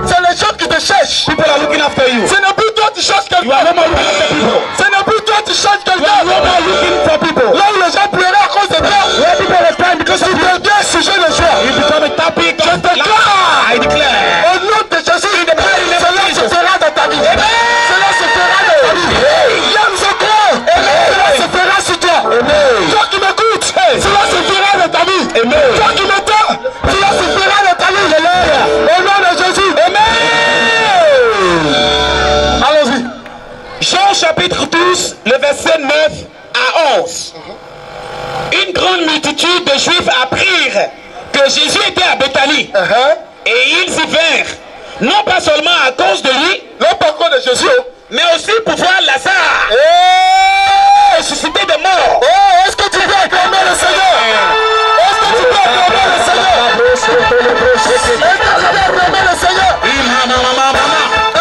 c'est les gens qui te cherchent. People are looking after you. Ce n'est plus toi qui cherches You are quelqu'un. no more looking after people. Ce n'est plus toi qui cherches You are no quelqu'un. more looking for people. Là où les gens pleuraient à cause de toi, Where people were crying because tu of you, deviens un sujet de joie. you become a topic of déclare. I declare. Au nom de Jésus, cela se fera dans ta vie. Cela se fera dans ta vie. Viens ce croix. Cela se fera sur toi. Toi qui m'écoutes, cela se fera dans ta vie. Toi qui m'entends, cela se fera dans ta vie. Au nom de Jésus. Allons-y. Jean chapitre 12, le verset 9 à 11. Une grande multitude de Juifs apprirent que Jésus était à Béthanie. Et ils y vinrent, non pas seulement à cause de lui, Le parcours de Jésus. mais aussi pour voir Lazare ressuscité de mort. Oh, est-ce que tu peux acclamer le Seigneur? Est-ce que tu peux acclamer le Seigneur? Est-ce que tu peux acclamer le Seigneur?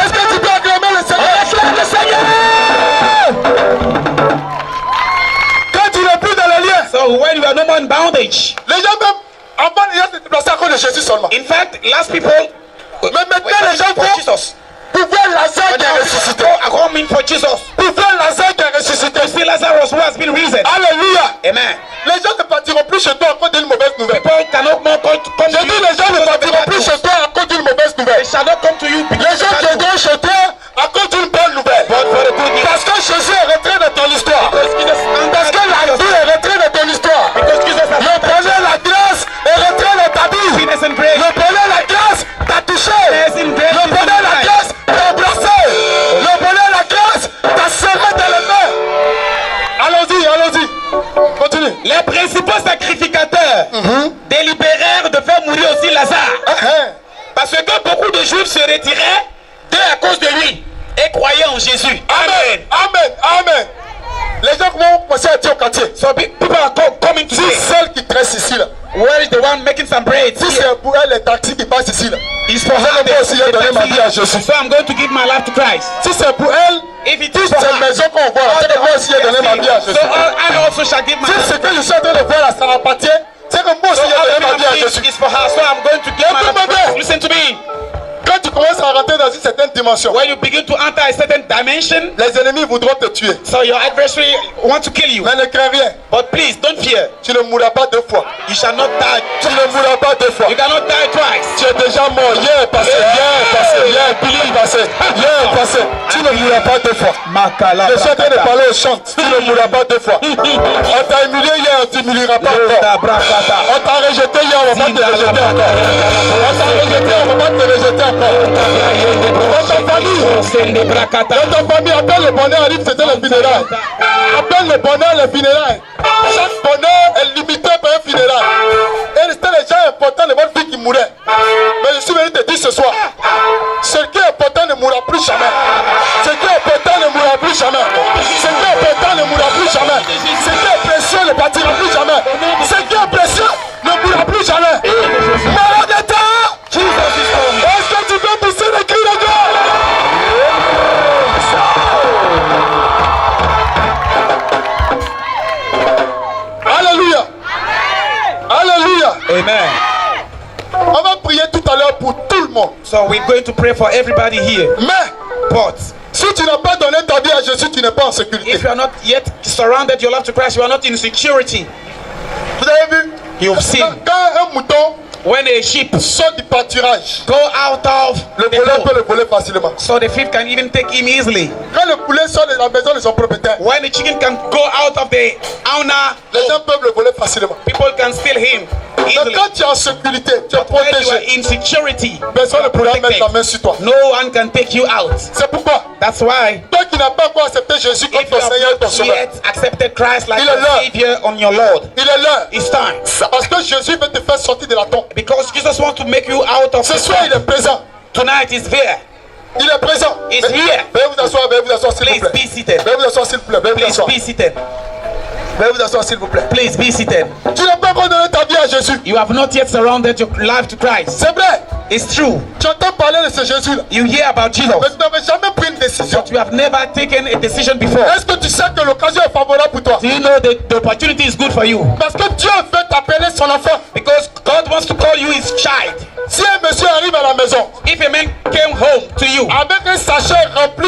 Est-ce que tu peux acclamer le Seigneur? Acclame le Seigneur! Quand tu n'es plus dans le lien, So when you are no more in bondage, les gens même, avant les gens se déplaçaient à cause de Jésus seulement. in fact, last people Mais maintenant les gens for vont Jesus. pour voir Lazare qui est ressuscité. Are coming for Jesus. Pour voir Lazare qui est ressuscité. To see Lazarus who has been risen. Alléluia! Amen. Les gens ne partiront plus chez toi à cause d'une mauvaise nouvelle. People cannot more come to J'ai dit les gens ne partiront plus chez toi à cause d'une mauvaise nouvelle. They shall not come to you Les gens viendront chez toi à cause d'une bonne nouvelle. but for the good news. Parce que Jésus est rentré dans ton histoire. Because Jesus Parce que la vie est rentrée dans ton histoire. Because Jesus has Le bonheur, la grâce est rentrée dans ta vie. happiness and grace. Le bonheur, la grâce t'a touché. Yes, in grace. Le bonheur, la grâce t'a embrassé. Le bonheur, la grâce t'a serré dans les mains. Allons-y, allons-y. Continue. Les principaux sacrificateurs délibérèrent de faire mourir aussi Lazare. Parce que beaucoup de Juifs se retiraient à cause de lui et croyaient en Jésus. Amen. Amen. Amen. Les gens vont commencer à dire au quartier. So people are coming to Si say, celle qui tresse ici là. where is the one making some bread? Si c'est pour elle les taxis qui passent ici là. It's for her. Moi aussi j'ai donné ma vie à Jésus. So I'm going to give my life to Christ. Si c'est pour elle, If it toutes is for ces her, maisons qu'on voit, c'est que moi aussi j'ai donné ma vie à Jésus. so I also shall give my Si ce que je suis en train de voir là, ça m'appartient, c'est que moi aussi So j'ai donné ma vie à everything Jésus. is for her. So I'm going to give my life to Christ. Listen to me. Quand tu commences à rentrer dans une certaine dimension, When you begin to enter a certain dimension, les ennemis voudront te tuer. so your adversary want to kill you. Mais ne crains rien. But please, don't fear. Tu ne mourras pas deux fois. You shall not die. Tu ne mourras pas deux fois. You cannot die twice. Tu es déjà mort. Hier passé, Billy passé, hier passé. Tu ne mourras pas deux fois. Je suis en train de parler au chant. Tu ne mourras pas deux fois. On t'a humilié hier, on ne t'humiliera pas encore. On t'a rejeté hier, on va pas te rejeter encore. On t'a rejeté, on va pas te rejeter encore. Dans ta famille, appelle le bonheur, arrive, c'était le funérail. Appelle le bonheur, le funérail. Chaque bonheur est limité par un funérail. Et c'était les gens importants de votre vie qui mouraient. Mais je suis venu te dire ce soir, ce qui est important ne mourra plus jamais. Ce qui est important ne mourra plus jamais. Ce qui est important ne mourra plus jamais. Ce qui est précieux ne partira plus jamais. Ce qui est précieux ne mourra plus jamais. Malade de temps. Est-ce que tu peux pousser le cri de Dieu? Alléluia. Alléluia. Amen. On va prier tout à l'heure pour tout le monde. So we're going to pray for everybody here. Mais But si tu n'as pas donné ta vie à Jésus, tu n'es pas en sécurité. if you are not yet surrounded your life to Christ, you are not in security. Vous avez vu? You've seen Quand un mouton when a sheep sort du pâturage, go out of le the voleur fold, peut le voler facilement. so the thief can even take him easily. Quand le poulet sort de la maison de son propriétaire, When the chicken can go out of the owner, les gens peuvent le voler facilement. people can steal him Donc easily. quand tu es en sécurité, tu es When you are protégé. in security, Personne ne pourra mettre la main sur toi. no one can take you out. C'est pourquoi, That's why toi qui n'as pas encore accepté Jésus comme if you ton have Seigneur et ton not Sauveur, yet accepted Christ like Il est your là. Savior on your Lord, il est l'heure. it's time. Parce que Jésus veut te faire sortir de la tombe. Because Jesus wants to make you out of Ce the soir, il tomb. est présent. Tonight is there. Il est présent. He's here. Veuillez vous asseoir s'il vous Please plaît. be seated. Veuillez vous asseoir s'il vous plaît. Veuillez vous Please asseoir. be seated. Veuillez vous asseoir s'il vous plaît. Please be seated. Tu n'as pas encore donné ta vie à Jésus. You have not yet surrounded your life to Christ. C'est vrai. It's true. Tu entends parler de ce Jésus-là. You hear about Jesus, Mais tu n'avais jamais pris une décision. but you have never taken a decision before. Est-ce que tu sais que l'occasion est favorable pour toi? Do you know that the opportunity is good for you? Parce que Dieu veut t'appeler son enfant. Because God wants to call you his child. Si un monsieur arrive à la maison If a man came home to you avec un sachet rempli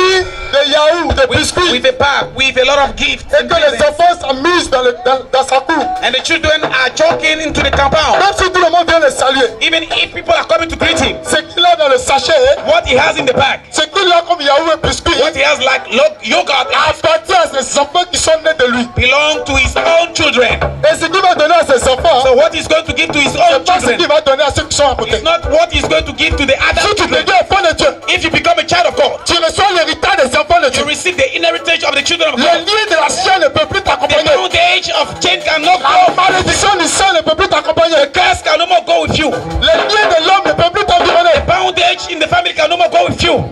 de yaourts, de biscuits, with a bag, with a lot of gifts, et que les enfants s'amusent dans sa cour, and the children are joking into the compound, même si tout le monde vient le saluer, even if people are coming to greet him, ce qu'il a dans le sachet, what he has in the bag, ce qu'il a comme yaourt et biscuits, what he has like yogurt, appartient à ses enfants qui sont nés de lui. belong to his own children. Et ce qu'il va donner à ses enfants, So what he's going to give to his c'est own pas ce qu'il children va donner à ceux qui sont à côté. is not what he's going to give to the other Si tu children. deviens enfant de Dieu, If you become a child of God, tu reçois l'héritage des enfants de Dieu. you receive the inheritance of the children of Le God. lien de la chair ne peut plus The t'accompagner. bondage of chain cannot La go. malédiction du sang ne peut plus t'accompagner. The curse can no more go with you. Le lien de l'homme ne peut plus t'environner. Bondage in the family can no more go with you.